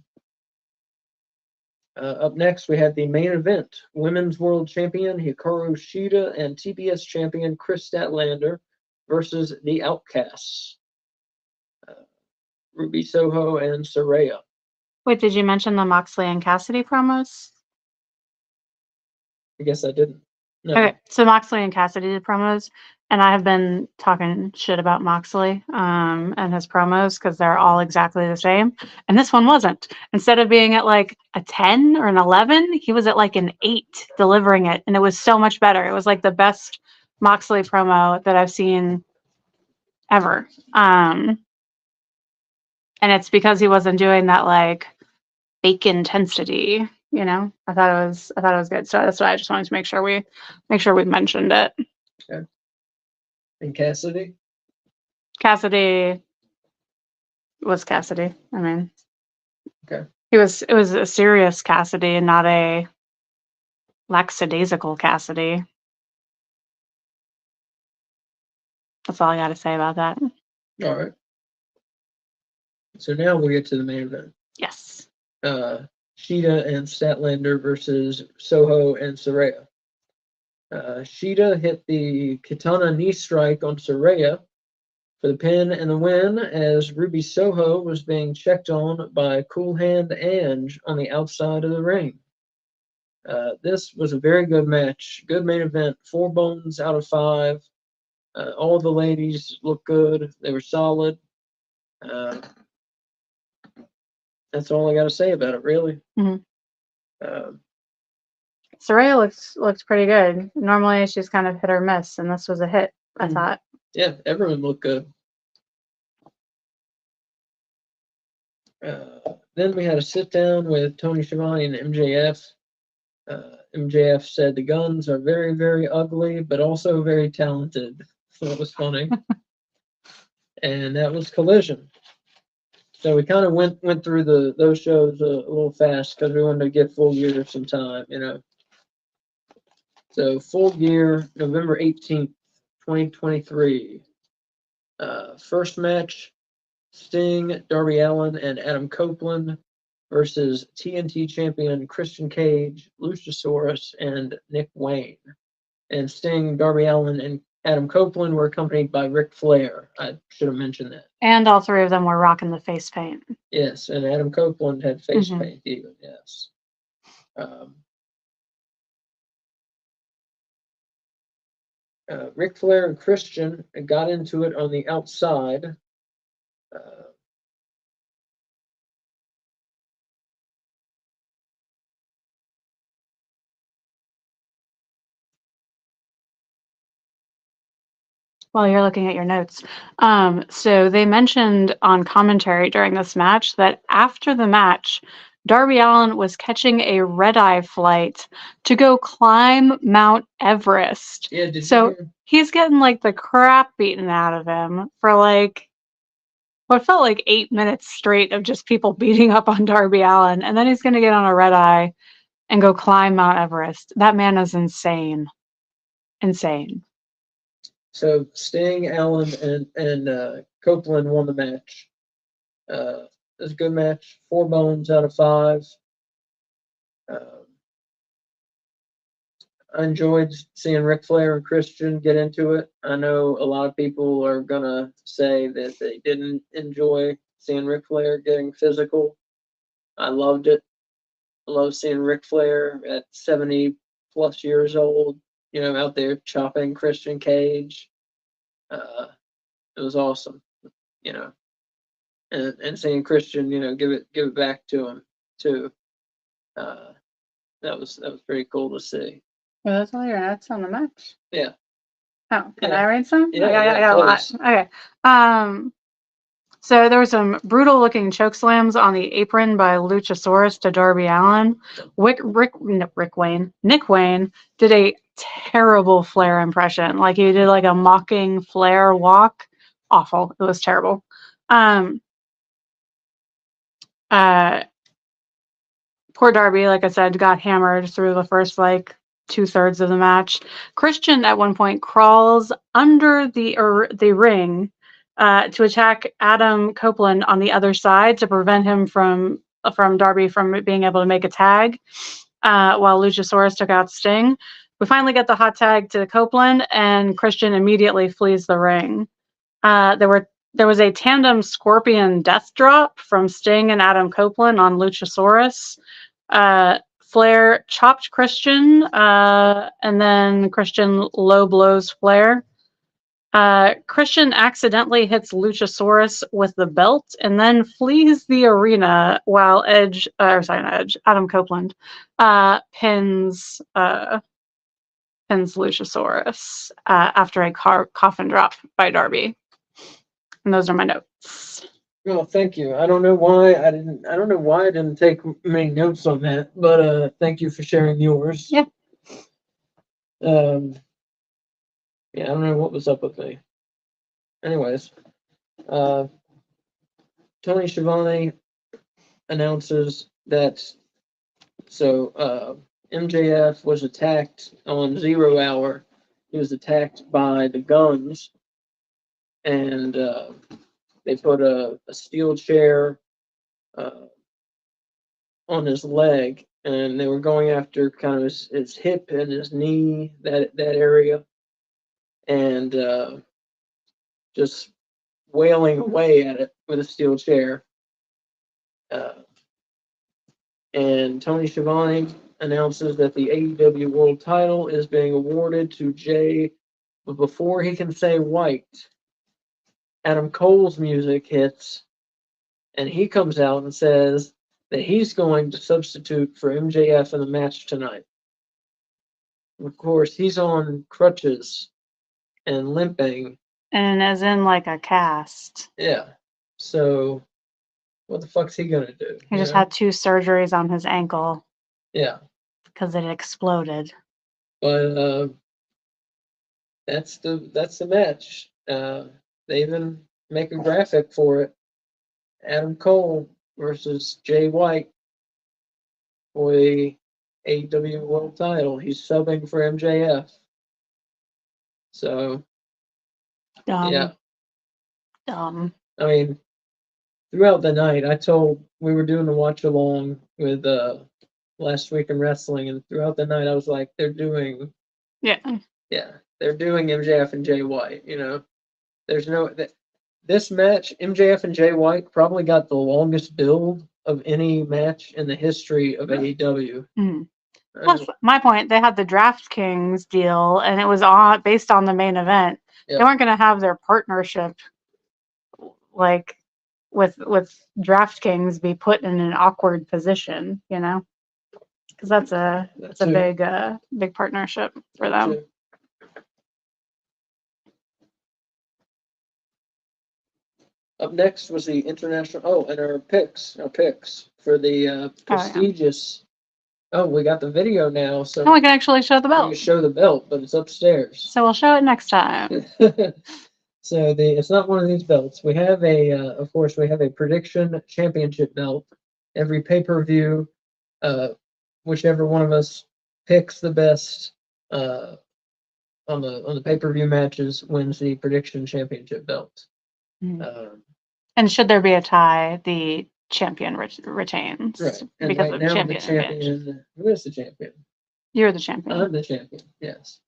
Up next, we had the main event: Women's World Champion Hikaru Shida and TBS Champion Chris Statlander versus the Outcasts, Ruby Soho and Saraya. Wait, did you mention the Moxley and Cassidy promos? I guess I didn't. No. Okay, so Moxley and Cassidy did promos, and I have been talking shit about Moxley and his promos because they're all exactly the same. And this one wasn't. Instead of being at like a 10 or an 11, he was at like an 8 delivering it, and it was so much better. It was like the best Moxley promo that I've seen ever. And it's because he wasn't doing that like fake intensity. I thought it was good. So that's why I just wanted to make sure we mentioned it. Okay. And Cassidy? Cassidy was Cassidy. I mean, okay. It was a serious Cassidy and not a lackadaisical Cassidy. That's all I got to say about that. All right. So now we get to the main event. Yes. Shida and Statlander versus Soho and Saraya. Shida hit the Katana knee strike on Saraya for the pin and the win as Ruby Soho was being checked on by Cool Hand Ange on the outside of the ring. This was a very good match. Good main event. 4 bones out of 5. All the ladies looked good. They were solid. That's all I got to say about it, really. Mm-hmm. Saraya looks pretty good. Normally she's kind of hit or miss, and this was a hit, I thought. Yeah, everyone looked good. Then we had a sit down with Tony Schiavone and MJF. MJF said the Guns are very, very ugly, but also very talented. So it was funny. And that was Collision. So we kind of went through those shows a little fast because we wanted to give Full Gear some time, So Full Gear, November 18th, 2023. First match, Sting, Darby Allin, and Adam Copeland versus TNT champion Christian Cage, Luchasaurus, and Nick Wayne. And Sting, Darby Allin, and Adam Copeland were accompanied by Ric Flair. I should have mentioned that. And all three of them were rocking the face paint. Yes, and Adam Copeland had face paint even, yes. Ric Flair and Christian got into it on the outside. While you're looking at your notes. So they mentioned on commentary during this match that after the match, Darby Allin was catching a red-eye flight to go climb Mount Everest. Yeah, so he's getting like the crap beaten out of him for like what felt like 8 minutes straight of just people beating up on Darby Allin, and then he's going to get on a red-eye and go climb Mount Everest. That man is insane. Insane. So Sting, Allin, and Copeland won the match. It was a good match. 4 bones out of 5. I enjoyed seeing Ric Flair and Christian get into it. I know a lot of people are gonna say that they didn't enjoy seeing Ric Flair getting physical. I loved it. I love seeing Ric Flair at 70 plus years old, out there chopping Christian Cage. It was awesome, and seeing Christian, give it back to him too. That was pretty cool to see. Well, that's all your notes on the match. Yeah. Oh, can I read some? Yeah, I got a lot. Okay. So there were some brutal looking choke slams on the apron by Luchasaurus to Darby Allin. Nick Wayne did a terrible Flair impression. Like he did like a mocking Flair walk. Awful. It was terrible. Poor Darby, like I said, got hammered through the first like 2/3 of the match. Christian at one point crawls under the ring to attack Adam Copeland on the other side to prevent him from Darby from being able to make a tag. While Luchasaurus took out Sting, we finally get the hot tag to Copeland, and Christian immediately flees the ring. There was a tandem scorpion death drop from Sting and Adam Copeland on Luchasaurus. Flair chopped Christian, and then Christian low blows Flair. Christian accidentally hits Luchasaurus with the belt and then flees the arena while Adam Copeland pins Luchasaurus after a coffin drop by Darby. And those are my notes. Well, thank you. I don't know why I didn't take many notes on that, but thank you for sharing yours. Yeah. Yeah, I don't know what was up with me. Anyways, Tony Schiavone announces that MJF was attacked on 0 Hour. He was attacked by the Guns, and they put a steel chair on his leg, and they were going after kind of his hip and his knee, that area, and just wailing away at it with a steel chair. And Tony Schiavone announces that the AEW World Title is being awarded to Jay, but before he can say White, Adam Cole's music hits, and he comes out and says that he's going to substitute for MJF in the match tonight. Of course, he's on crutches and limping. And as in like a cast. Yeah. So what the fuck's he gonna do? He just had 2 surgeries on his ankle. Yeah. Because it exploded. But that's the match. They even make a graphic for it. Adam Cole versus Jay White for the AEW World Title. He's subbing for MJF. So Dumb. yeah. Dumb. I mean, throughout the night, we were doing the watch along with Last Week in Wrestling, and throughout the night, I was like, they're doing Yeah. MJF and Jay White. There's no this match. MJF and Jay White probably got the longest build of any match in the history of AEW. Plus, my point, they had the DraftKings deal, and it was based on the main event. They weren't going to have their partnership like with DraftKings be put in an awkward position, because that's a big partnership for them. Too. Up next was the international. And our picks for the prestigious. We got the video now, so we can actually show the belt. We can show the belt, but it's upstairs. So we'll show it next time. So it's not one of these belts. We have of course, we have a prediction championship belt. Every pay-per-view, whichever one of us picks the best on the pay-per-view matches wins the prediction championship belt. And should there be a tie, the champion retains. Right. And because right of now, the champion. Who is the champion? You're the champion. I'm the champion. Yes.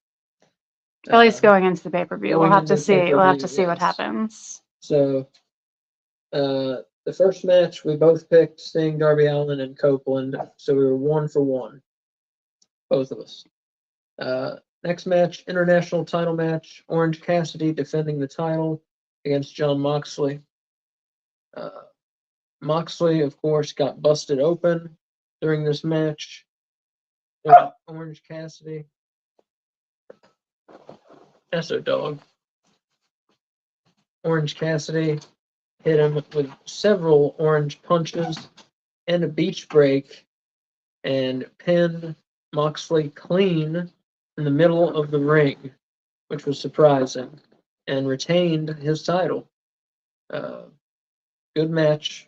At least going into the pay-per-view. We'll have to see. We'll have to see what happens. So, the first match we both picked Sting, Darby Allin, and Copeland. So we were 1 for 1, both of us. Next match, international title match. Orange Cassidy defending the title against Jon Moxley. Moxley, of course, got busted open during this match. Orange Cassidy. That's a dog. Orange Cassidy hit him with several orange punches and a beach break and pinned Moxley clean in the middle of the ring, which was surprising, and retained his title. Good match.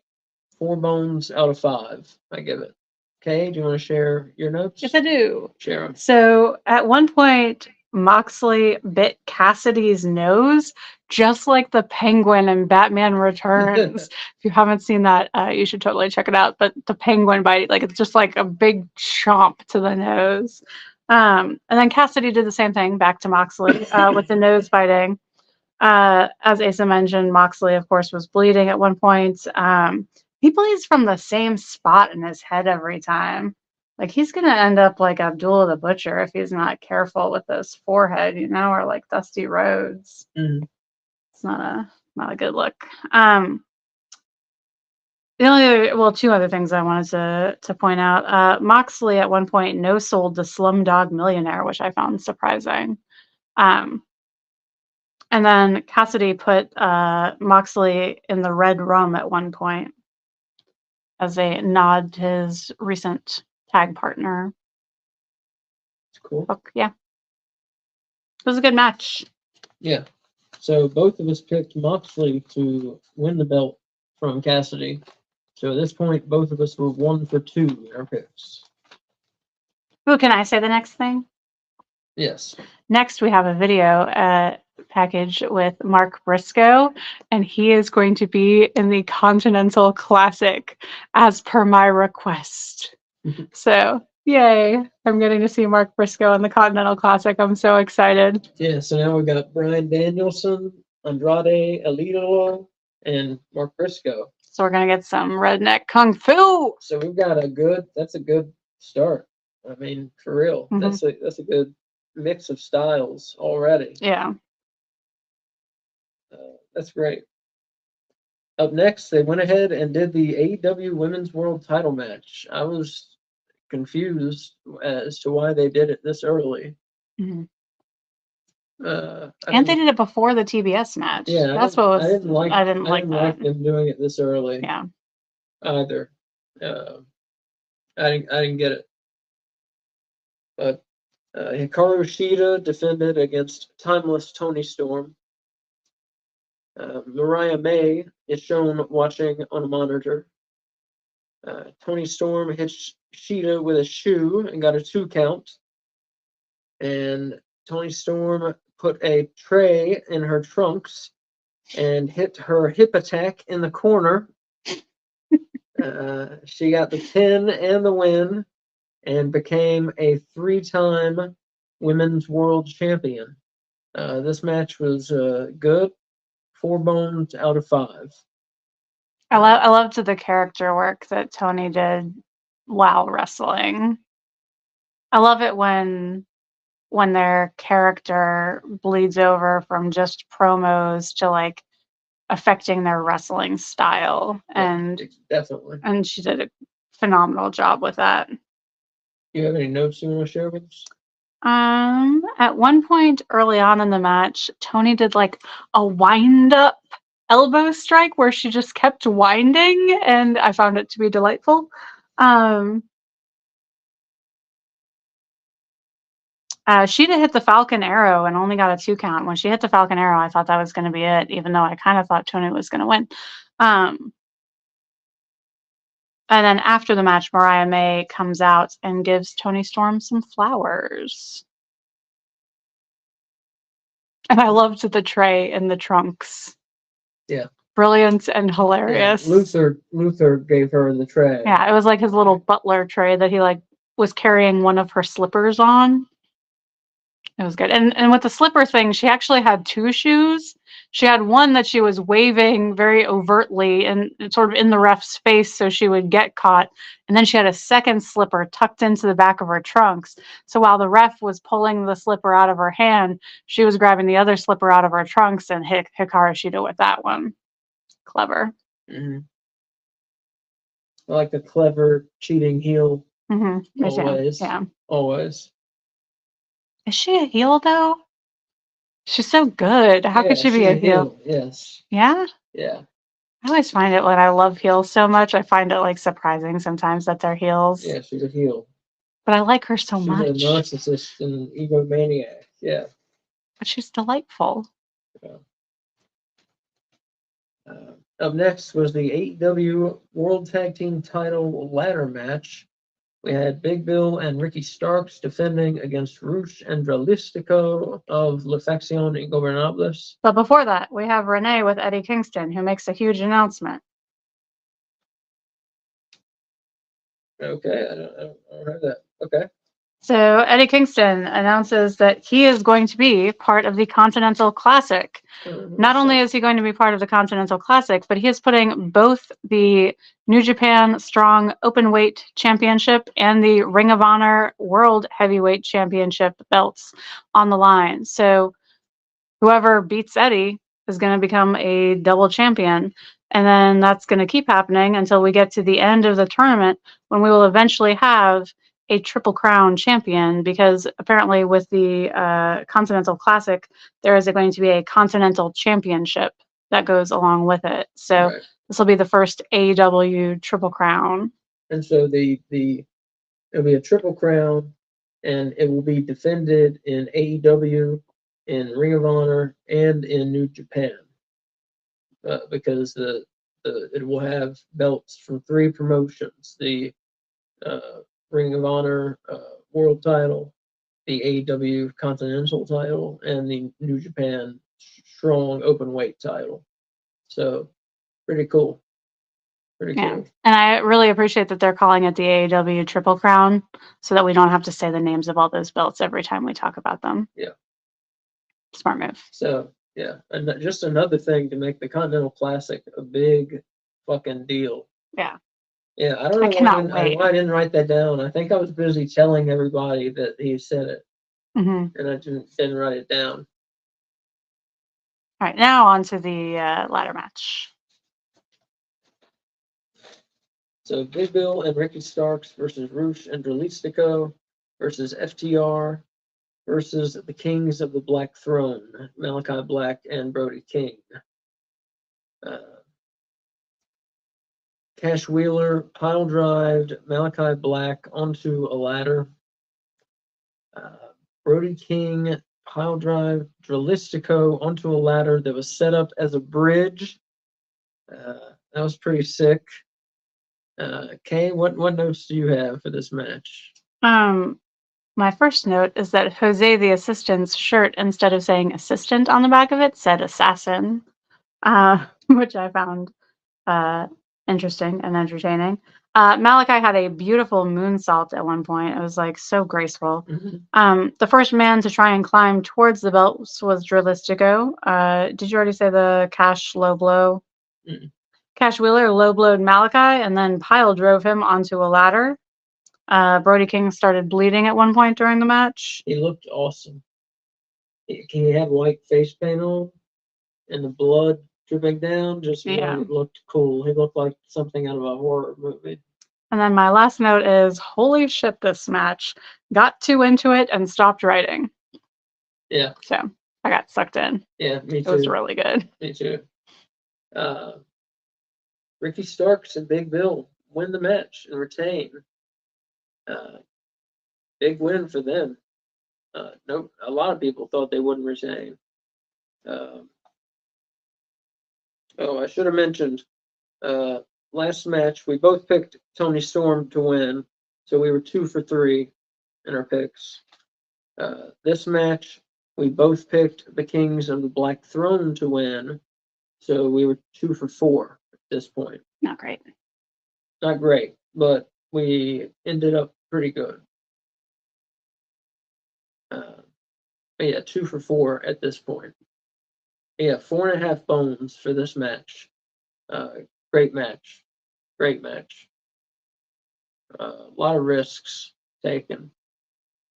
4 bones out of 5. I give it. Okay, do you want to share your notes? Yes, I do. Share them. So at one point, Moxley bit Cassidy's nose, just like the Penguin in Batman Returns. If you haven't seen that, you should totally check it out. But the Penguin bite, it's just like a big chomp to the nose. And then Cassidy did the same thing back to Moxley with the nose biting. As Asa mentioned, Moxley, of course, was bleeding at one point. He bleeds from the same spot in his head every time. He's going to end up like Abdullah the Butcher if he's not careful with his forehead, or like Dusty Rhodes. It's not a good look. The only 2 other things I wanted to point out. Moxley at one point no-sold the Slumdog Millionaire, which I found surprising. And then Cassidy put Moxley in the red rum at one point as a nod to his recent tag partner. It's cool. Yeah. It was a good match. Yeah. So both of us picked Moxley to win the belt from Cassidy. So at this point, both of us were 1 for 2 in our picks. Ooh, can I say the next thing? Yes. Next, we have a video package with Mark Briscoe, and he is going to be in the Continental Classic as per my request. So, yay. I'm getting to see Mark Briscoe in the Continental Classic. I'm so excited. Yeah, so now we've got Bryan Danielson, Andrade El Idolo, and Mark Briscoe. So we're going to get some redneck kung fu. So we've got that's a good start. I mean, for real. That's a good mix of styles already. Yeah. That's great. Up next, they went ahead and did the AEW Women's World Title match. I was confused as to why they did it this early. And they did it before the TBS match. Yeah, that's what was. I didn't like them doing it this early. Yeah. Either. I didn't get it. But Hikaru Shida defended against Timeless Toni Storm. Mariah May is shown watching on a monitor. Toni Storm hit Shida with a shoe and got a 2 count. And Toni Storm put a tray in her trunks and hit her hip attack in the corner She got the pin and the win and became a 3-time women's world champion. This match was good, 4 bones out of 5. I loved the character work that Tony did while wrestling. I love it when their character bleeds over from just promos to like affecting their wrestling style, and definitely. And she did a phenomenal job with that. You have any notes you want to share with us? At one point early on in the match, Tony did like a wind up elbow strike where she just kept winding, and I found it to be delightful. She'd hit the Falcon Arrow and only got a 2 count. When she hit the Falcon Arrow, I thought that was going to be it, even though I kind of thought Tony was going to win. And then after the match, Mariah May comes out and gives Tony Storm some flowers. And I loved the tray in the trunks. Yeah. Brilliant and hilarious. Yeah, Luther gave her the tray. Yeah, it was like his little butler tray that he like was carrying one of her slippers on. It was good. And with the slipper thing, she actually had 2 shoes. She had one that she was waving very overtly and sort of in the ref's face so she would get caught. And then she had a second slipper tucked into the back of her trunks. So while the ref was pulling the slipper out of her hand, she was grabbing the other slipper out of her trunks and hit Hikaru Shida with that one. Clever. Mm-hmm. I like the clever cheating heel. Mm-hmm. Always. Yeah. Always. Is she a heel though? She's so good. How could she be a heel? Yes. Yeah? Yeah. I always find it when I love heels so much, I find it like surprising sometimes that they're heels. Yeah, she's a heel. But I like her so much. She's a narcissist and egomaniac. Yeah. But she's delightful. Yeah. Up next was the AEW World Tag Team Title ladder match. We had Big Bill and Ricky Starks defending against Rush and Dralistico of La Facción Ingobernables. But before that, we have Renee with Eddie Kingston, who makes a huge announcement. Okay, I don't have that. Okay. So Eddie Kingston announces that he is going to be part of the Continental Classic. Not only is he going to be part of the Continental Classic, but he is putting both the New Japan Strong Openweight Championship and the Ring of Honor World Heavyweight Championship belts on the line. So whoever beats Eddie is going to become a double champion. And then that's going to keep happening until we get to the end of the tournament, when we will eventually have a Triple Crown champion, because apparently with the Continental Classic, there is going to be a Continental Championship that goes along with it. So This will be the first AEW Triple Crown. And so it'll be a Triple Crown, and it will be defended in AEW, in Ring of Honor, and in New Japan, because it will have belts from 3 promotions: the Ring of Honor World Title, the AEW Continental Title, and the New Japan Strong Openweight Title. So pretty cool. Pretty cool. And I really appreciate that they're calling it the AEW Triple Crown, so that we don't have to say the names of all those belts every time we talk about them. Yeah. Smart move. So, yeah. And just another thing to make the Continental Classic a big fucking deal. Yeah. Yeah, I don't know why I didn't write that down. I think I was busy telling everybody that he said it. Mm-hmm. And I didn't write it down. All right, now on to the ladder match. So Big Bill and Ricky Starks versus Rush and Dralistico versus FTR versus the Kings of the Black Throne, Malachi Black and Brody King. Cash Wheeler pile drived Malachi Black onto a ladder. Brody King pile drive Dralistico onto a ladder that was set up as a bridge. That was pretty sick. Kay, what notes do you have for this match? My first note is that Jose the assistant's shirt, instead of saying assistant on the back of it, said assassin, which I found interesting and entertaining. Malachi had a beautiful moonsault at one point. It was like so graceful. The first man to try and climb towards the belts was Drilistico. Did you already say the Cash low blow? Mm. Cash Wheeler low blowed Malachi and then pile drove him onto a ladder. Brody King started bleeding at one point during the match. He looked awesome. He had white face paint on, and the blood dripping down just really looked cool. He looked like something out of a horror movie. And then my last note is, holy shit, this match. Got too into it and stopped writing. Yeah. So I got sucked in. Yeah, me too. It was really good. Me too. Ricky Starks and Big Bill win the match and retain. Big win for them. No, a lot of people thought they wouldn't retain. I should have mentioned. Last match we both picked Tony Storm to win, so we were 2 for 3 in our picks. This match we both picked the Kings of the Black Throne to win, so we were 2 for 4 at this point. Not great. Not great, but we ended up pretty good. Yeah, 2 for 4 at this point. Yeah, 4.5 bones for this match. Great match. Great match. A lot of risks taken.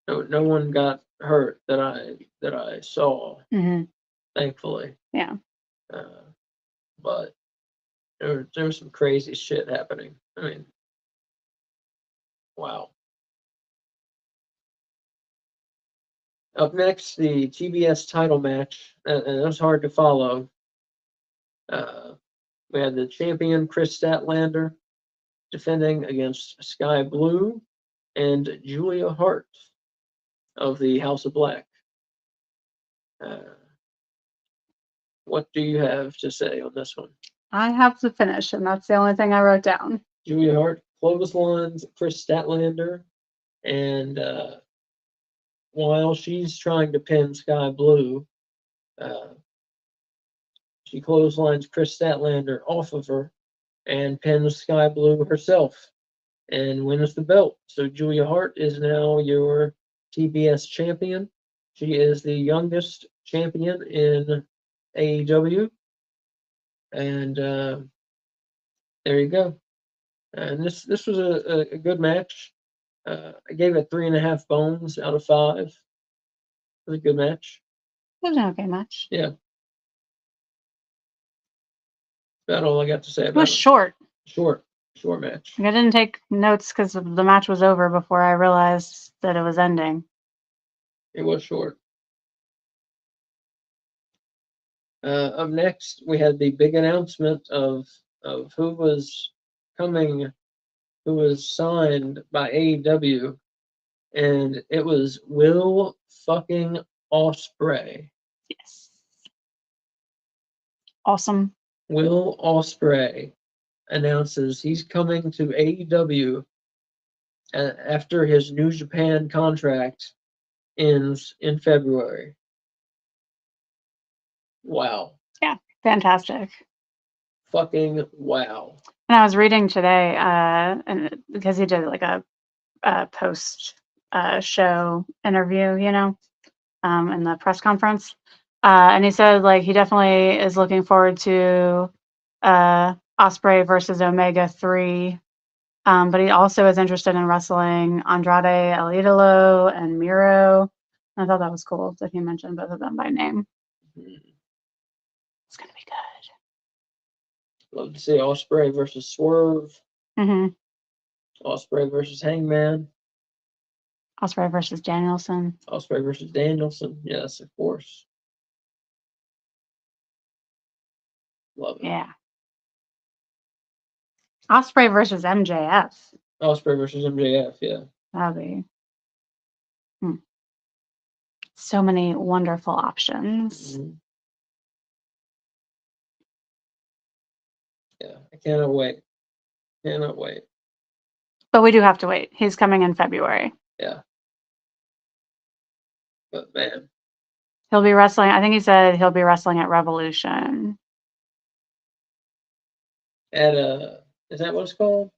No one got hurt that I saw. Thankfully. Yeah. But there was some crazy shit happening. I mean, wow. Up next, the TBS title match, and it was hard to follow. We had the champion Chris Statlander defending against Sky Blue and Julia Hart of the House of Black. What do you have to say on this one? I have to finish, and that's the only thing I wrote down. Julia Hart clotheslines Chris Statlander, and while she's trying to pin Sky Blue, she clotheslines Chris Statlander off of her and pins Sky Blue herself and wins the belt. So Julia Hart is now your TBS champion. She is the youngest champion in AEW. And there you go. And this was a good match. I gave it 3.5 bones out of 5. It was a good match. It was an okay match. Yeah. About all I got to say about it. It was short. Short match. I didn't take notes because the match was over before I realized that it was ending. It was short. Up next, we had the big announcement of who was coming, who was signed by AEW, and it was Will fucking Ospreay. Yes. Awesome. Will Ospreay announces he's coming to AEW after his New Japan contract ends in February. Wow. Yeah, fantastic. Fucking wow. And I was reading today, and because he did like a post show interview, in the press conference, and he said like he definitely is looking forward to Ospreay versus Omega 3, but he also is interested in wrestling Andrade El Idolo and Miro. I thought that was cool that he mentioned both of them by name. It's gonna be good. Love to see Ospreay versus Swerve. Mm-hmm. Ospreay versus Hangman. Ospreay versus Danielson. Ospreay versus Danielson. Yes, of course. Love it. Yeah. Ospreay versus MJF. Ospreay versus MJF. Yeah. That'd be so many wonderful options. Mm-hmm. Yeah, I cannot wait. Cannot wait. But we do have to wait. He's coming in February. Yeah. But man. He'll be wrestling. I think he said he'll be wrestling at Revolution. At Is that what it's called?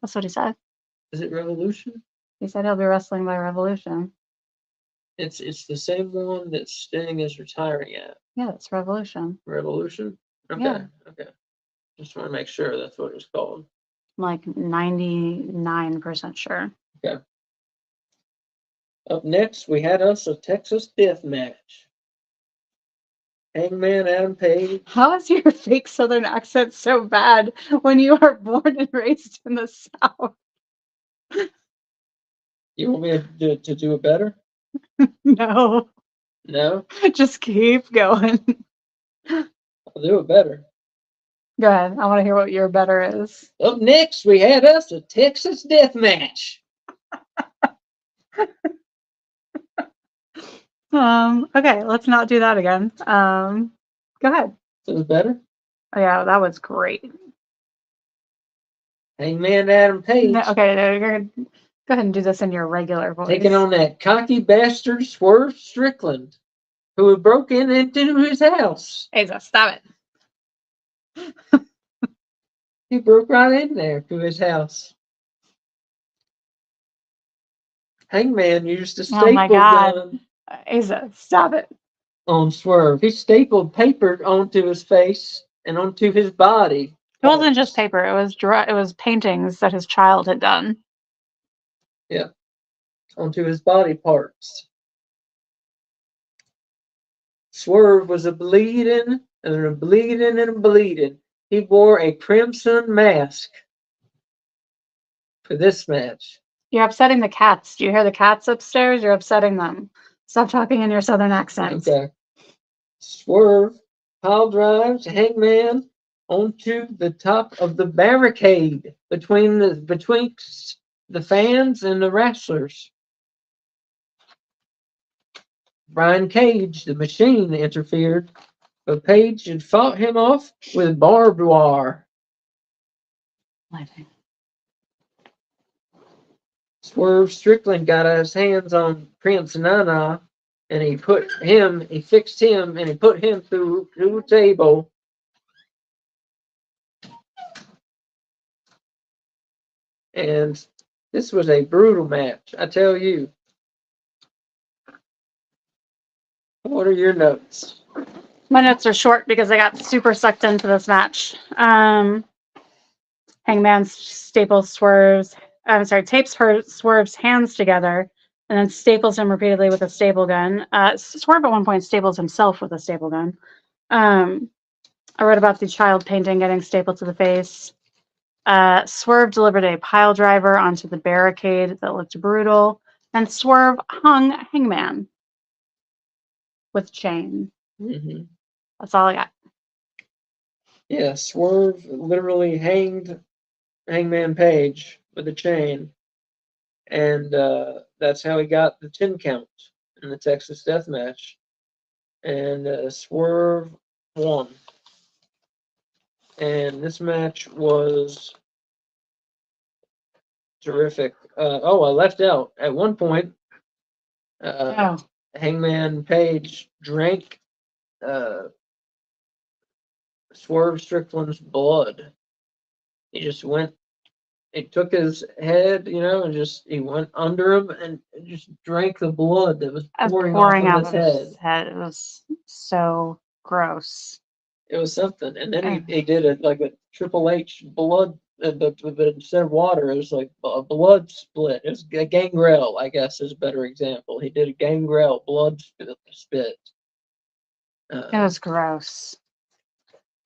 That's what he said. Is it Revolution? He said he'll be wrestling by Revolution. It's the same one that Sting is retiring at. Yeah, it's Revolution. Revolution? Okay. Yeah. Okay. Just want to make sure that's what it's called. I'm like 99% sure. Okay. Up next, we had us a Texas Death Match. Hangman Adam Page. How is your fake Southern accent so bad when you are born and raised in the South? You want me to do it better? No, No? just keep going. I'll do it better. Go ahead. I want to hear what your better is. Up next, we had us a Texas Death Match. Okay, let's not do that again. Go ahead. Is it better? Oh, yeah, that was great. Hangman Adam Page. No, okay, no, you're gonna go ahead and do this in your regular voice. Taking on that cocky bastard Swerve Strickland, who had broken into his house. Asa, stop it. He broke right in there to his house. Hangman used a staple Oh my God. gun Asa, stop it. on Swerve. He stapled paper onto his face and onto his body. It wasn't just paper. It was paintings that his child had done. Yeah, onto his body parts. Swerve was a bleeding and a bleeding and a bleeding. He wore a crimson mask for this match. You're upsetting the cats. Do you hear the cats upstairs? You're upsetting them. Stop talking in your Southern accent. Okay. Swerve pile drives Hangman onto the top of the barricade between the fans and the wrestlers. Brian Cage, the Machine, interfered, but Page had fought him off with barbed wire. Swerve Strickland got his hands on Prince Nana, and he fixed him, and he put him through a table. And this was a brutal match, I tell you. What are your notes? My notes are short because I got super sucked into this match. Hangman tapes Swerve's hands together and then staples him repeatedly with a staple gun. Swerve at one point staples himself with a staple gun. I wrote about the child painting getting stapled to the face. Swerve delivered a pile driver onto the barricade that looked brutal, and Swerve hung Hangman with chain. Mm-hmm. That's all I got. Yeah, Swerve literally hanged Hangman Page with a chain, and that's how he got the 10 count in the Texas Death Match. And Swerve won. And this match was terrific. I left out at one point. Hangman Page drank Swerve Strickland's blood. He just went. It took his head, and he went under him and just drank the blood that was pouring out of his head. It was so gross. It was something, and then he did a Triple H blood, but instead of water, it was like a blood split. It was a gangrel, I guess, is a better example. He did a gangrel blood spit. It was gross.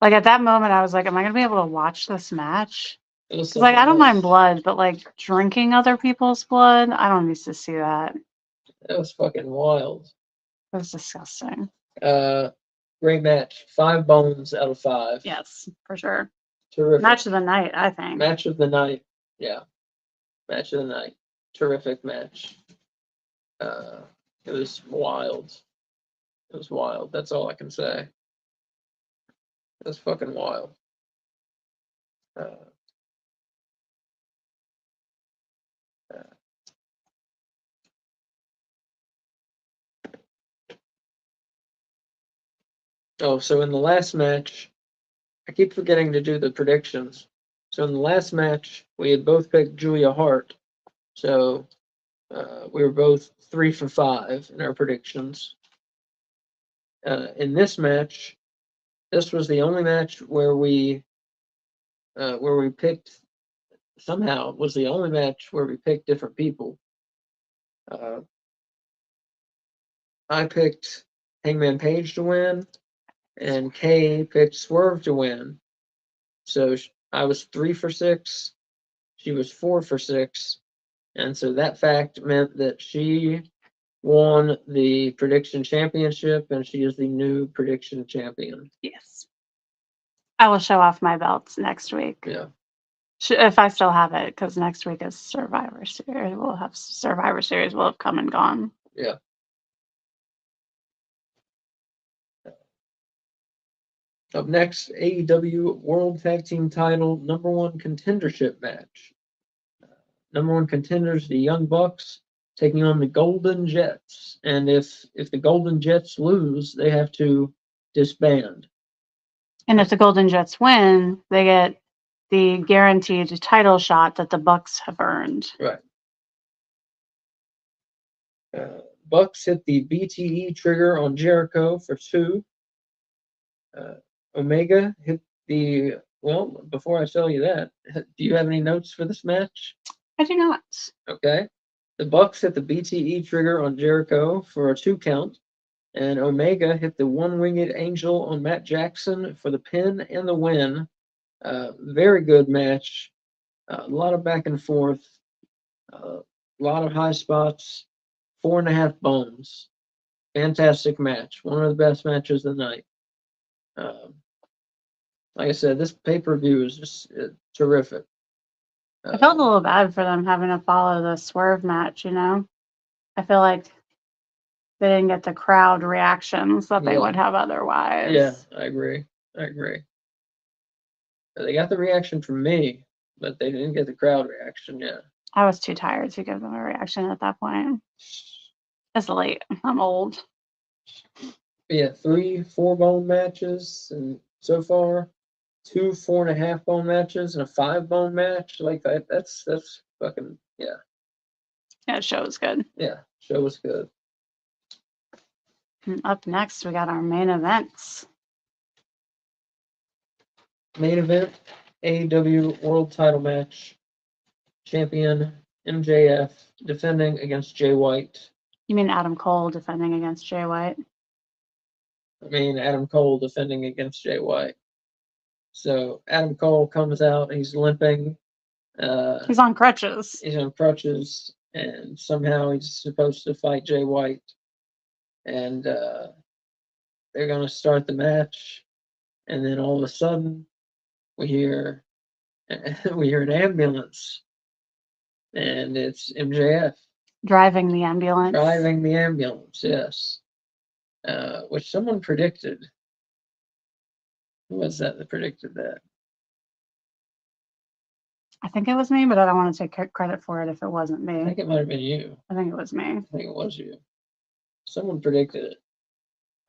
Like at that moment, I was like, "Am I gonna be able to watch this match?" It's like I don't mind blood, but like drinking other people's blood, I don't need to see that. That was fucking wild. It was disgusting. Great match. 5 bones out of 5. Yes, for sure. Terrific. Match of the night, I think. Match of the night. Yeah. Match of the night. Terrific match. It was wild. It was wild. That's all I can say. It was fucking wild. So in the last match, I keep forgetting to do the predictions. So in the last match, we had both picked Julia Hart. So we were both 3 for 5 in our predictions. In this match, this was the only match where we picked, somehow was the only match where we picked different people. I picked Hangman Page to win, and Kay picked Swerve to win. So I was 3 for 6, she was 4 for 6, and so that fact meant that she won the prediction championship, and she is the new prediction champion. Yes. I will show off my belts next week. Yeah. If I still have it, because next week is Survivor Series. We'll have Survivor Series will have come and gone. Yeah. Up next, AEW World Tag Team Title #1 contendership match. #1 contenders, the Young Bucks, taking on the Golden Jets. And if the Golden Jets lose, they have to disband. And if the Golden Jets win, they get the guaranteed title shot that the Bucks have earned. Right. Bucks hit the BTE trigger on Jericho for 2. Omega hit the, well, before I tell you that, do you have any notes for this match? I do not. Okay. The Bucks hit the BTE trigger on Jericho for a 2 count, and Omega hit the one-winged angel on Matt Jackson for the pin and the win. Very good match. A lot of back and forth. A lot of high spots. 4.5 bones. Fantastic match. One of the best matches of the night. Like I said, this pay-per-view is just terrific. I felt a little bad for them having to follow the Swerve match, you know? I feel like they didn't get the crowd reactions that they would have otherwise. Yeah, I agree. They got the reaction from me, but they didn't get the crowd reaction yet. I was too tired to give them a reaction at that point. It's late. I'm old. Yeah, 3 4-bone matches, and so far 2 4.5 bone matches and a 5-bone match. Like that's fucking, yeah. Yeah, show was good. Yeah, show was good. And up next, we got our main events. Main event, AEW World Title match. Champion MJF defending against Jay White. You mean Adam Cole defending against Jay White? I mean Adam Cole defending against Jay White. So Adam Cole comes out, he's limping. He's on crutches. He's on crutches, and somehow he's supposed to fight Jay White. And they're going to start the match, and then all of a sudden we hear an ambulance, and it's MJF Driving the ambulance. driving the ambulance. Yes, which someone predicted. Who was that predicted that? I think it was me, but I don't want to take credit for it if it wasn't me. I think it might have been you. I think it was me. I think it was you. Someone predicted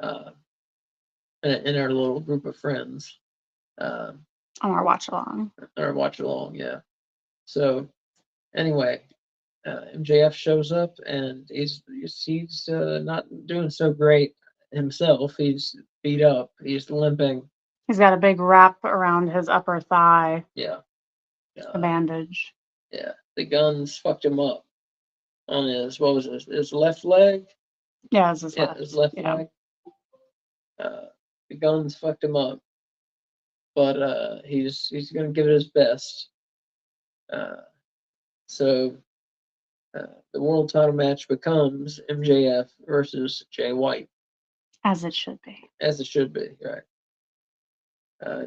it in our little group of friends. On our watch along. Or watch along, yeah. So anyway, MJF shows up, and he's not doing so great himself. He's beat up. He's limping. He's got a big wrap around his upper thigh. Yeah. A bandage. Yeah. The guns fucked him up on his, what was it, his left leg? Yeah, it was his left. His left leg. The guns fucked him up, but he's gonna give it his best. So the world title match becomes MJF versus Jay White. As it should be. As it should be, right.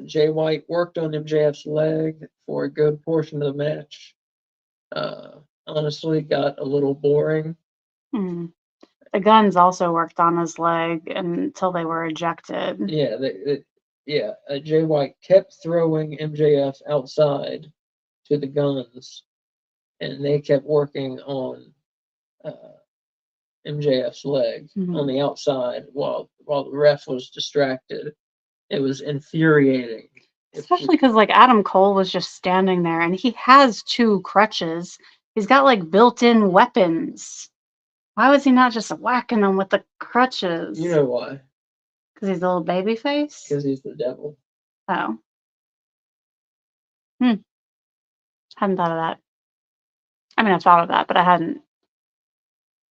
Jay White worked on MJF's leg for a good portion of the match. Honestly, got a little boring. Mm. The guns also worked on his leg until they were ejected. Yeah, Jay White kept throwing MJF outside to the guns, and they kept working on MJF's leg on the outside while the ref was distracted. It was infuriating. Especially because like Adam Cole was just standing there and he has 2 crutches. He's got like built-in weapons. Why was he not just whacking them with the crutches? You know why? Because he's a little baby face? Because he's the devil. Oh. Hadn't thought of that. I mean, I thought of that, but I hadn't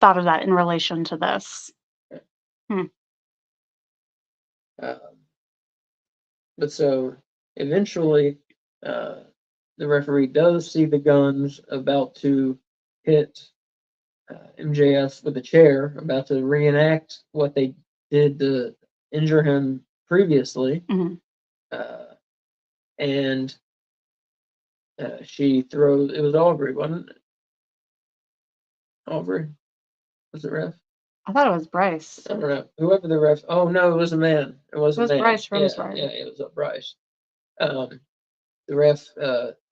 thought of that in relation to this. But so eventually, the referee does see the guns about to hit MJF with a chair, about to reenact what they did to injure him previously. Mhm. And she throws, it was Aubrey, wasn't it? Aubrey? Was it ref? I thought it was Bryce. I don't know. Whoever the ref. Oh no, it was a man. It was a man. Bryce Yeah, Remsburg. yeah, it was a Bryce. The ref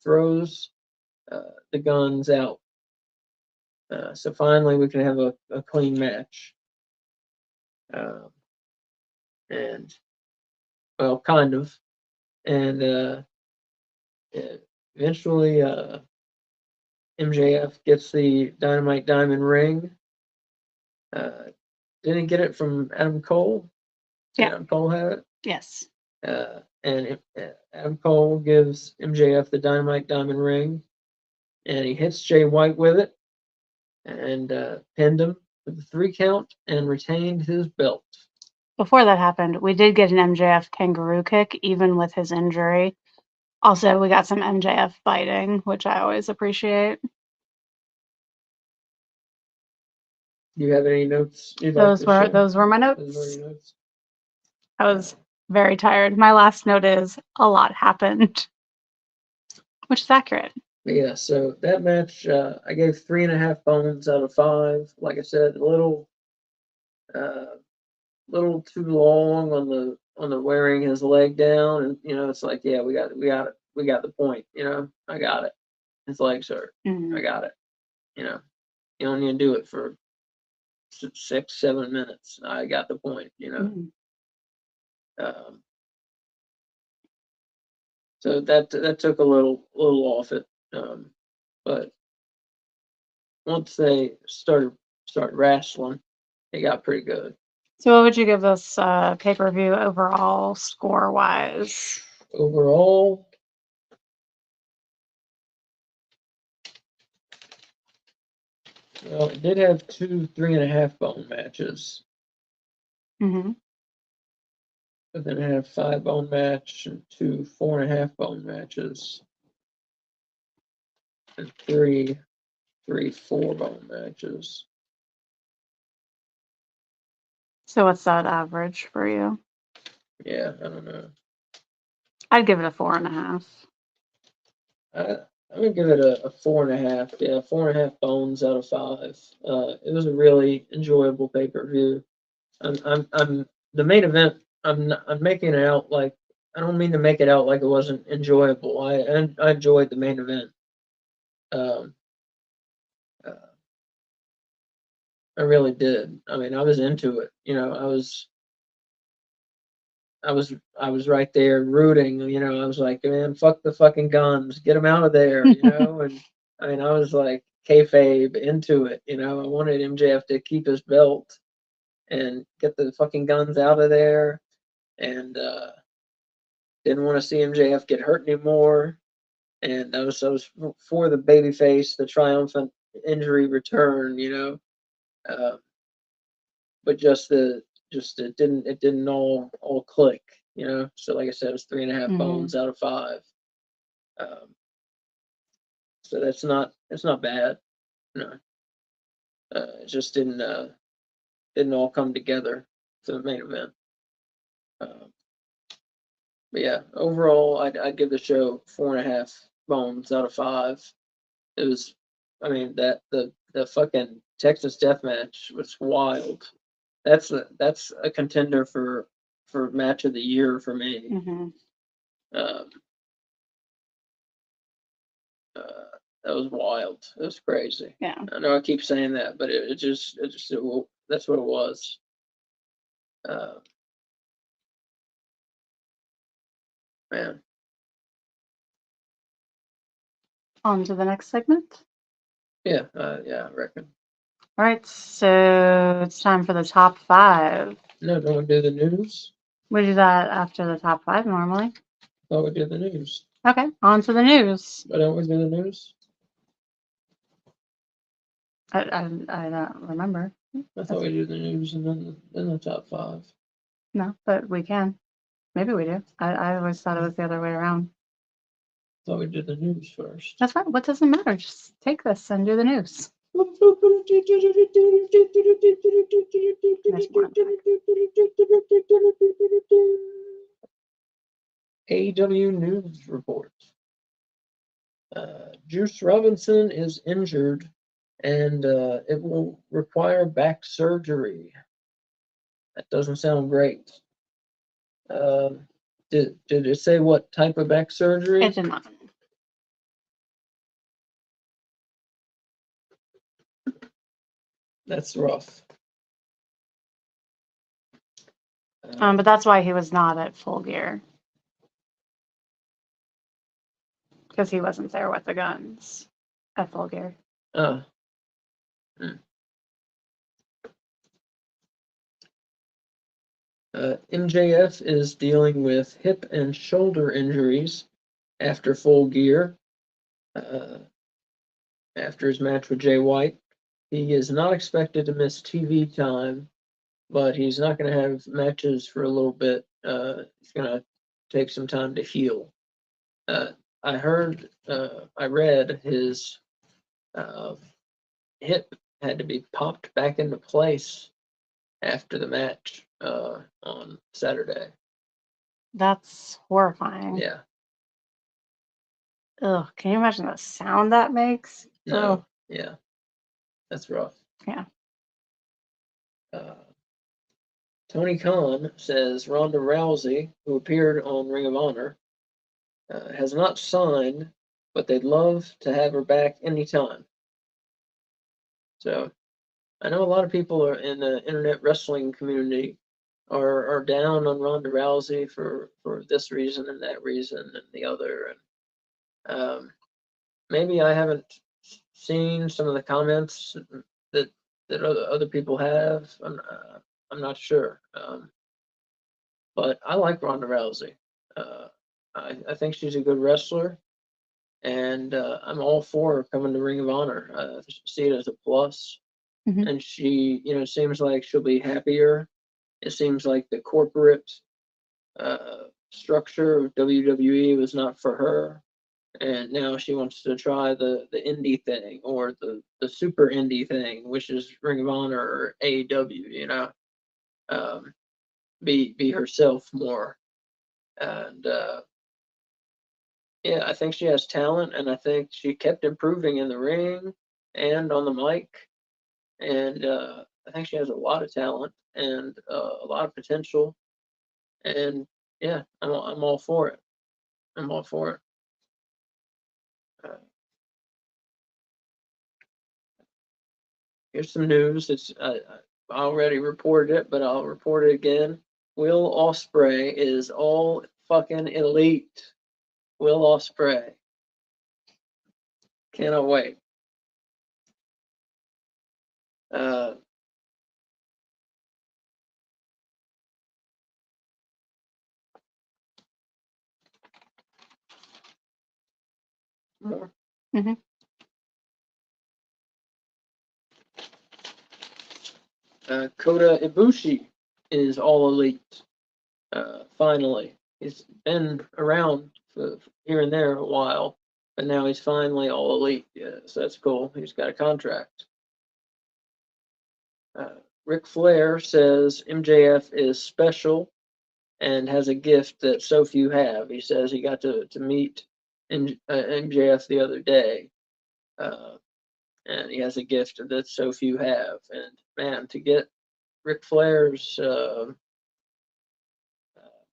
throws the guns out. So finally, we can have a clean match. And well, kind of. And eventually, MJF gets the Dynamite Diamond ring. Didn't get it from Adam Cole. Did Yeah. Adam Cole have it? Yes. And Adam Cole gives MJF the Dynamite Diamond ring, and he hits Jay White with it, and pinned him with a 3 count and retained his belt. Before that happened, we did get an MJF kangaroo kick, even with his injury. Also, we got some MJF biting, which I always appreciate. Do you have any notes? Those were my notes. Those were your notes. I was very tired. My last note is a lot happened, which is accurate. But yeah, so that match, I gave 3.5 bones out of 5. Like I said, a little too long on the wearing his leg down, and it's like, yeah, we got the point. I got it. His legs hurt. Mhm. I got it. You don't need to do it for 6-7 minutes. I got the point. Mhm. So that took a little off it, but once they start wrestling, it got pretty good. So, what would you give this pay-per-view overall, score-wise? Overall, well, it did have 2 3.5 bone matches. Mm-hmm. But then it had a 5 bone match and 2 4.5 bone matches, and 3 4 bone matches. So, what's that average for you? Yeah, I don't know. I'd give it a 4.5. I'm gonna give it a 4.5. Yeah, 4.5 bones out of 5. It was a really enjoyable pay-per-view. I'm the main event. I'm making it out like, I don't mean to make it out like it wasn't enjoyable. I enjoyed the main event. Um, I really did. I mean, I was into it. I was right there rooting. I was like, man, fuck the fucking guns, get them out of there. And I mean, I was like kayfabe into it. I wanted MJF to keep his belt and get the fucking guns out of there, and didn't want to see MJF get hurt anymore. And I was for the babyface, the triumphant injury return. But just it didn't all click. So like I said, it was 3.5 Mhm. bones out of 5. So that's not bad. No, it just didn't all come together for the main event. But yeah, overall, I'd give the show 4.5 bones out of 5. It was, I mean, that the fucking Texas Death Match was wild. That's a contender for match of the year for me. Mm-hmm. Um, that was wild. It was crazy. Yeah. I know I keep saying that, but that's what it was. Man, On to the next segment. Yeah, I reckon. All right, so it's time for the top 5. No, don't we do the news? We do that after the top 5 normally. Thought we did the news. Okay, on to the news. But don't we do the news? I don't remember. I thought we did the news and then the top 5. No, but we can. Maybe we do. I always thought it was the other way around. Thought we did the news first. That's fine. What doesn't matter? Just take this and do the news. AEW News Report. Juice Robinson is injured and it will require back surgery. That doesn't sound great. Did it say what type of back surgery? It did not. That's rough. But that's why he was not at Full Gear. Because he wasn't there with the guns at Full Gear. MJF is dealing with hip and shoulder injuries after Full Gear. After his match with Jay White, he is not expected to miss TV time, but he's not going to have matches for a little bit. He's going to take some time to heal. I read his hip had to be popped back into place after the match on Saturday. That's horrifying. Yeah. Ugh, can you imagine the sound that makes? No. Ugh. Yeah. That's rough. Yeah. Tony Khan says Ronda Rousey, who appeared on Ring of Honor, has not signed, but they'd love to have her back anytime. So I know a lot of people are in the internet wrestling community are down on Ronda Rousey for this reason and that reason and the other. And maybe I haven't seen some of the comments that other people have. I'm not sure. But I like Ronda Rousey. I think she's a good wrestler, and I'm all for her coming to Ring of Honor. I see it as a plus. Mhm. And she, seems like she'll be happier. It seems like the corporate structure of WWE was not for her, and now she wants to try the indie thing or the super indie thing, which is Ring of Honor or AEW. Be herself more, and yeah, I think she has talent, and I think she kept improving in the ring and on the mic, and I think she has a lot of talent and a lot of potential, and yeah, I'm all for it. I'm all for it. Here's some news. I already reported it, but I'll report it again. Will Ospreay is all fucking elite. Will Ospreay. Cannot wait. More. Mhm. Kota Ibushi is all elite. Finally, he's been around for here and there a while, but now he's finally all elite. Yeah, so that's cool. He's got a contract. Ric Flair says MJF is special and has a gift that so few have. He says he got to meet MJF the other day, and he has a gift that so few have. And man, to get Ric Flair's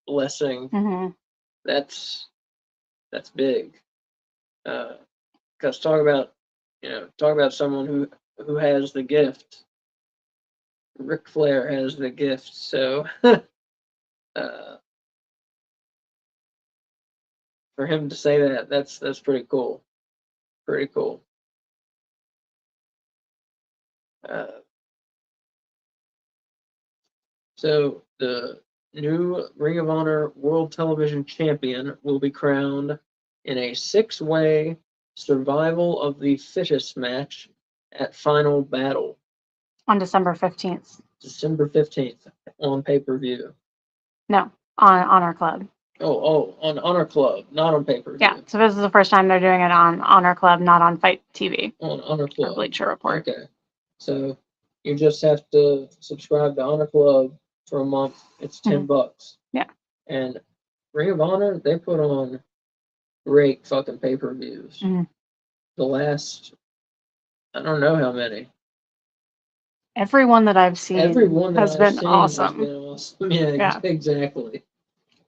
blessing, Mhm. that's big. Because talk about someone who has the gift. Ric Flair has the gift, so for him to say that's pretty cool. pretty cool. So the new Ring of Honor World Television Champion will be crowned in a 6-way survival of the fittest match at Final Battle. On December 15th. December 15th on pay-per-view. No, on Honor Club. Oh, on Honor Club, not on pay-per-view. Yeah, so this is the first time they're doing it on Honor Club, not on Fight TV. On Honor Club. Or Bleacher Report. Okay. So you just have to subscribe to Honor Club for a month. It's $10. Yeah. And Ring of Honor, they put on great fucking pay-per-views. The last, I don't know how many. Everyone that I've seen has been awesome. Yeah, exactly.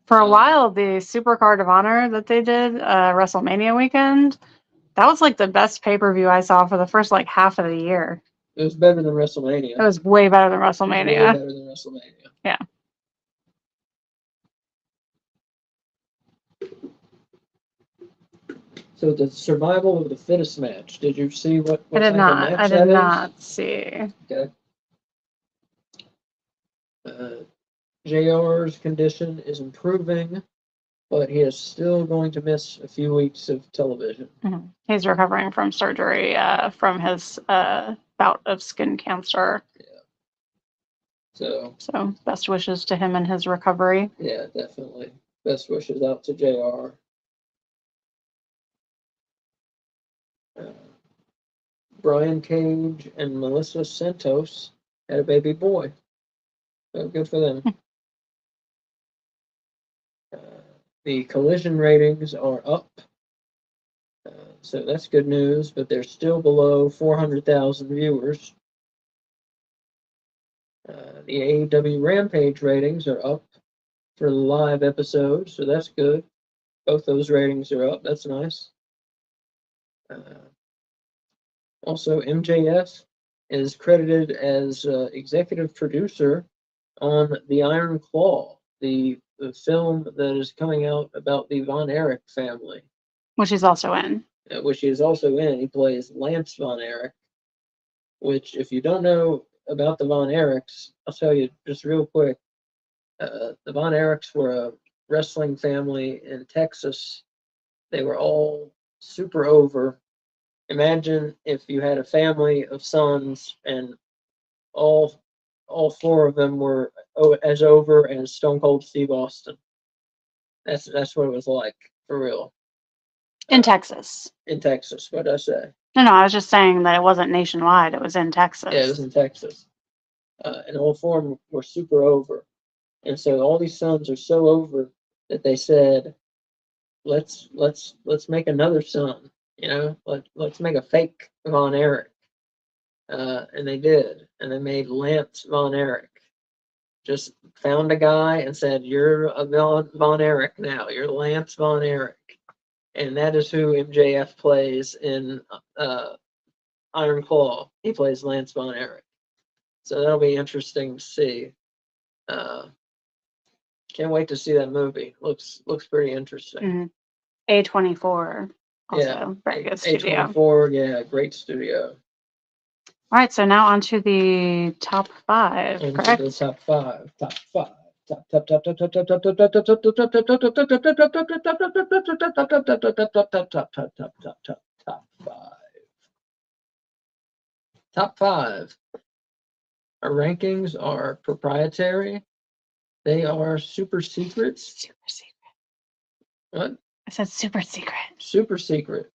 For a while, the Supercard of Honor that they did WrestleMania weekend, that was like the best pay-per-view I saw for the first like half of the year. It was better than WrestleMania. It was way better than WrestleMania. Way better than WrestleMania. Yeah. So the survival of the fittest match. Did you see what I did type not. of match I that did is? not see. Okay. JR's condition is improving, but he is still going to miss a few weeks of television. He's recovering from surgery from his bout of skin cancer. Yeah. So best wishes to him and his recovery. Yeah, definitely. Best wishes out to JR. Brian Cage and Melissa Santos had a baby boy. So good for them. The Collision ratings are up. So that's good news, but they're still below 400,000 viewers. The AEW Rampage ratings are up for the live episode, so that's good. Both those ratings are up. That's nice. Also, MJF is credited as executive producer on The Iron Claw, the film that is coming out about the Von Erich family. Which he's also in. Which he is also in. He plays Lance Von Erich, which, if you don't know about the Von Erichs, I'll tell you just real quick. The Von Erichs were a wrestling family in Texas. They were all super over. Imagine if you had a family of sons and all 4 of them were as over as Stone Cold Steve Austin. That's what it was like, for real. In Texas. In Texas, what did I say? No, I was just saying that it wasn't nationwide. It was in Texas. Yeah, it was in Texas. And all 4 of them were super over. And so all these sons are so over that they said, let's make another son. Let's make a fake Von Erich. And they did. And they made Lance Von Erich. Just found a guy and said, you're a Von Erich now. You're Lance Von Erich. And that is who MJF plays in Iron Claw. He plays Lance Von Erich. So that'll be interesting to see. Can't wait to see that movie. Looks pretty interesting. A24. Also, very good studio. A24, yeah, great studio. All right, so now on to the top 5, correct? The top 5. Top 5. Top 5. Our rankings are proprietary. They are super secrets. Super secret. What? I said super secret. Super secret.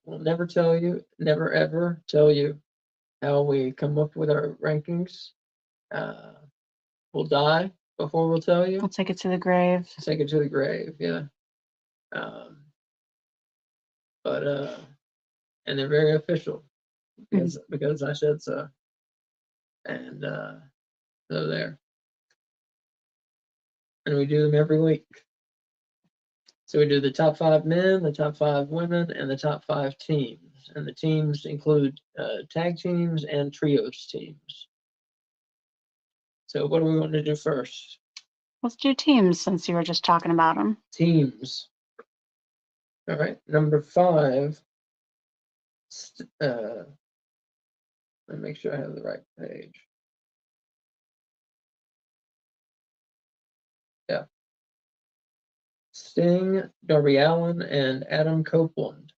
We'll never tell you, never ever tell you how we come up with our rankings. We'll die before we'll tell you. We'll take it to the grave. Take it to the grave, yeah. And they're very official because I said so. And so there. And we do them every week. So we do the top 5 men, the top 5 women, and the top 5 teams. And the teams include tag teams and trios teams. So what do we want to do first? Let's do teams since you were just talking about them. Teams. All right, number 5. Let me make sure I have the right page. Yeah. Sting, Darby Allin, and Adam Copeland.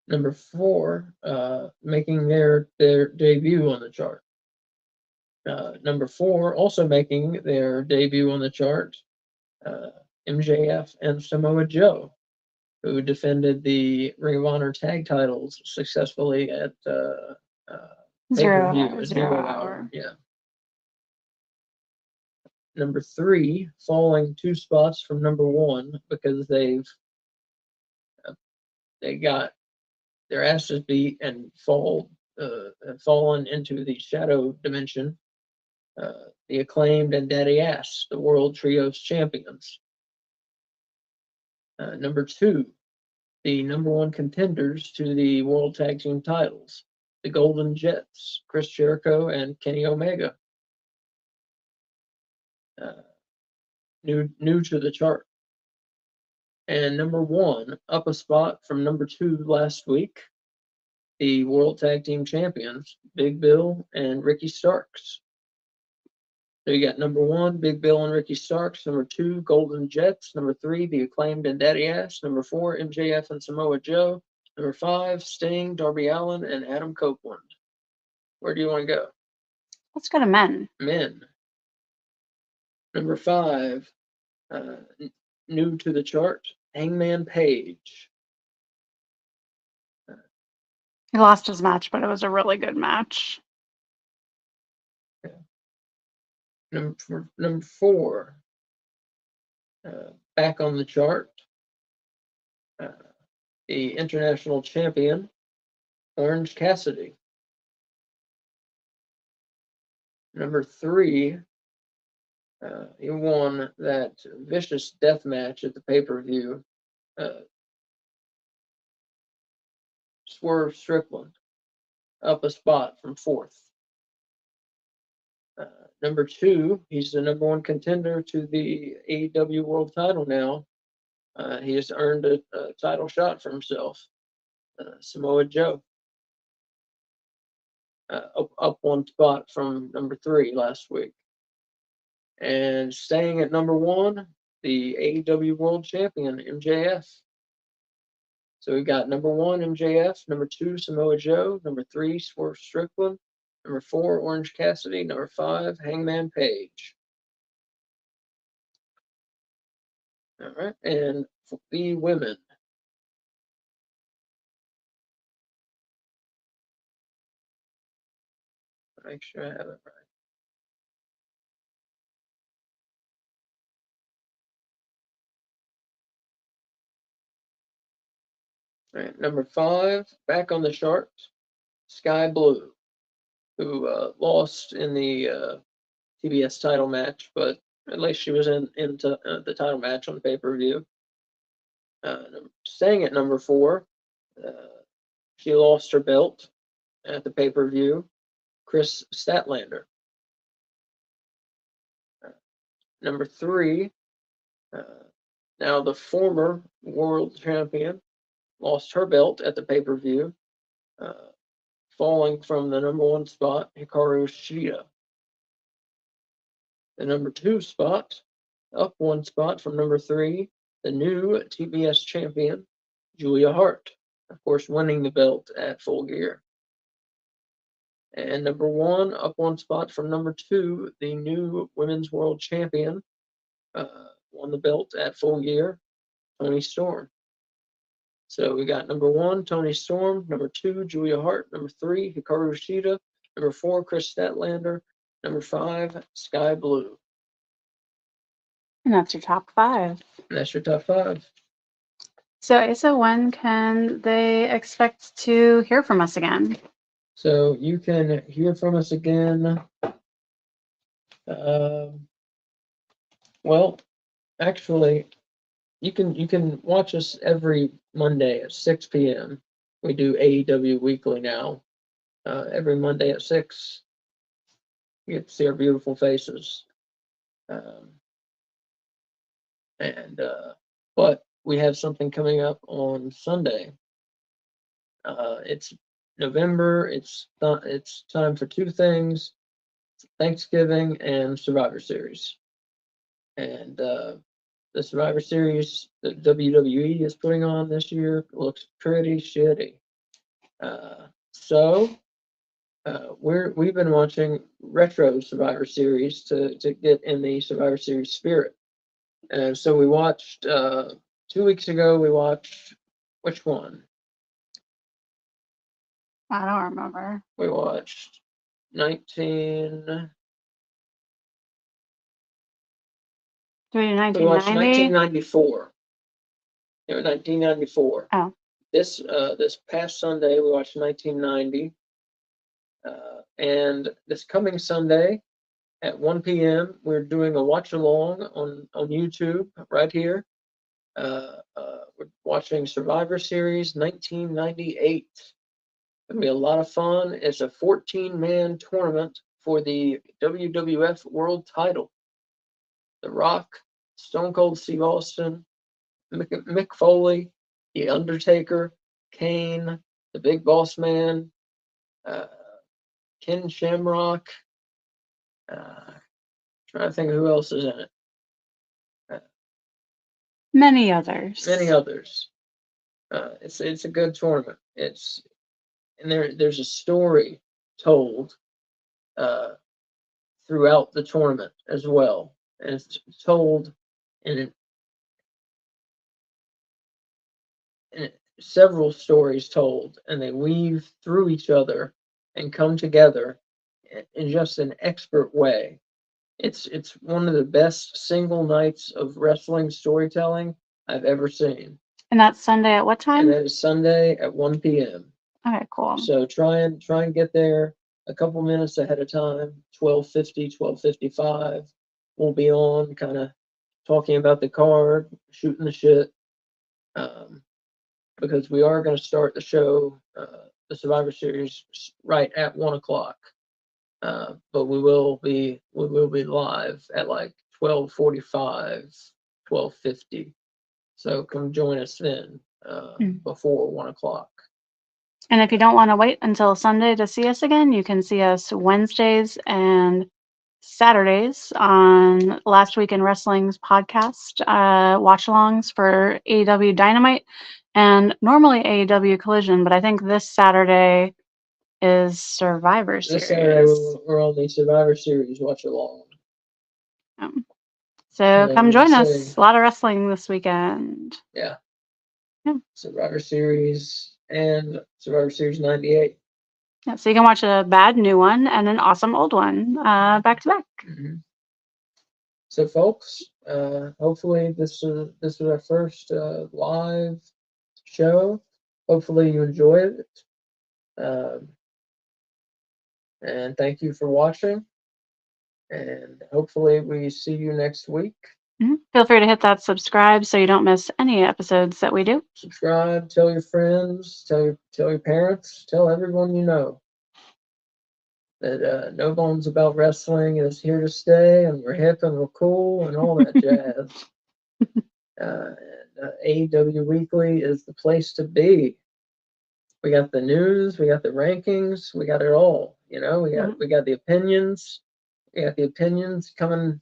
Number 4, making their debut on the chart. Number 4, also making their debut on the chart, MJF and Samoa Joe, who defended the Ring of Honor tag titles successfully at pay-per-view, 0 hour. Yeah. Number 3, falling 2 spots from number 1 because they got their asses beat and fallen into the shadow dimension. The Acclaimed and Daddy Ass, the World Trios champions. Number 2, the number 1 contenders to the World Tag Team titles, the Golden Jets, Chris Jericho and Kenny Omega. New to the chart. And number 1, up a spot from number 2 last week, the World Tag Team champions, Big Bill and Ricky Starks. So you got number 1, Big Bill and Ricky Starks. Number 2, Golden Jets. Number 3, the Acclaimed and Daddy Ass. Number 4, MJF and Samoa Joe. Number 5, Sting, Darby Allin, and Adam Copeland. Where do you want to go? Let's go to men. Men. Number 5, new to the chart, Hangman Page. He lost his match, but it was a really good match. Number 4, back on the chart, the international champion, Orange Cassidy. Number 3, he won that vicious death match at the pay-per-view. Swerve Strickland, up a spot from 4th. Number 2, he's the number 1 contender to the AEW World Title now. He has earned a title shot for himself. Samoa Joe, up 1 spot from number 3 last week. And staying at number 1, the AEW World Champion, MJF. So we got number 1, MJF, number 2, Samoa Joe, number 3, Swerve Strickland, number 4, Orange Cassidy, number 5, Hangman Page. All right, and for the women. Make sure I have it right. All right, number 5, back on the chart, Sky Blue, who lost in the TBS title match, but at least she was into the title match on the pay-per-view. Staying at number 4, she lost her belt at the pay-per-view, Chris Statlander. Number 3, now the former world champion, lost her belt at the pay-per-view, falling from the number 1 spot, Hikaru Shida. The number 2 spot, up 1 spot from number 3, the new TBS champion, Julia Hart, of course, winning the belt at Full Gear. And number 1, up 1 spot from number 2, the new Women's World Champion, won the belt at Full Gear, Toni Storm. So we got number 1, Toni Storm, number 2, Julia Hart, number 3, Hikaru Shida, number 4, Chris Statlander, number 5, Sky Blue. And that's your top 5. And that's your top 5. So, Asa, when can they expect to hear from us again? So you can hear from us again. Well, actually, you can watch us every Monday at 6 p.m. We do AEW Weekly now. Every Monday at 6. You get to see our beautiful faces. But we have something coming up on Sunday. It's November. It's time for two things: Thanksgiving and Survivor Series. And the Survivor Series that WWE is putting on this year looks pretty shitty. So we've been watching retro Survivor Series to get in the Survivor Series spirit. And so we watched 2 weeks ago. We watched which one? I don't remember. We watched 19. We watched 1994. Yeah, 1994. Oh. This past Sunday we watched 1990. And this coming Sunday at 1 p.m. we're doing a watch along on YouTube right here. We're watching Survivor Series 1998. It's gonna be a lot of fun. It's a 14-man tournament for the WWF World Title. The Rock, Stone Cold Steve Austin, Mick Foley, The Undertaker, Kane, the Big Boss Man, Ken Shamrock. Trying to think of who else is in it. Many others. It's a good tournament. There's a story told throughout the tournament as well, and it's told in several stories told, and they weave through each other and come together in just an expert way. It's one of the best single nights of wrestling storytelling I've ever seen. And that's Sunday at what time? And that is Sunday at 1 p.m. Okay, cool. So try and get there a couple minutes ahead of time. 12:50, 12:55. We'll be on, kind of talking about the card, shooting the shit. Because we are going to start the show, the Survivor Series, right at 1 o'clock. But we will be live at like 12:45, 12:50. So come join us then, before 1 o'clock. And if you don't want to wait until Sunday to see us again, you can see us Wednesdays and Saturdays on Last Week in Wrestling's podcast, watch-alongs for AEW Dynamite and normally AEW Collision, but I think this Saturday is Survivor Series. This Saturday we're on the Survivor Series watch-along. So come join us. A lot of wrestling this weekend. Yeah. Survivor Series and Survivor Series 98. Yeah, so you can watch a bad new one and an awesome old one back to back. Mm-hmm. So, folks, hopefully this is our first live show. Hopefully you enjoyed it. And thank you for watching. And hopefully we see you next week. Mm-hmm. Feel free to hit that subscribe so you don't miss any episodes that we do. Subscribe, tell your friends, tell your parents, tell everyone you know that No Bones About Wrestling is here to stay, and we're hip and we're cool and all that jazz. AEW Weekly is the place to be. We got the news, we got the rankings, we got it all. We got the opinions. We got the opinions coming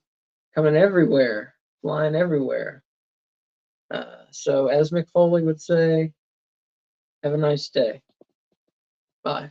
everywhere, flying everywhere. So as Mick Foley would say, have a nice day. Bye.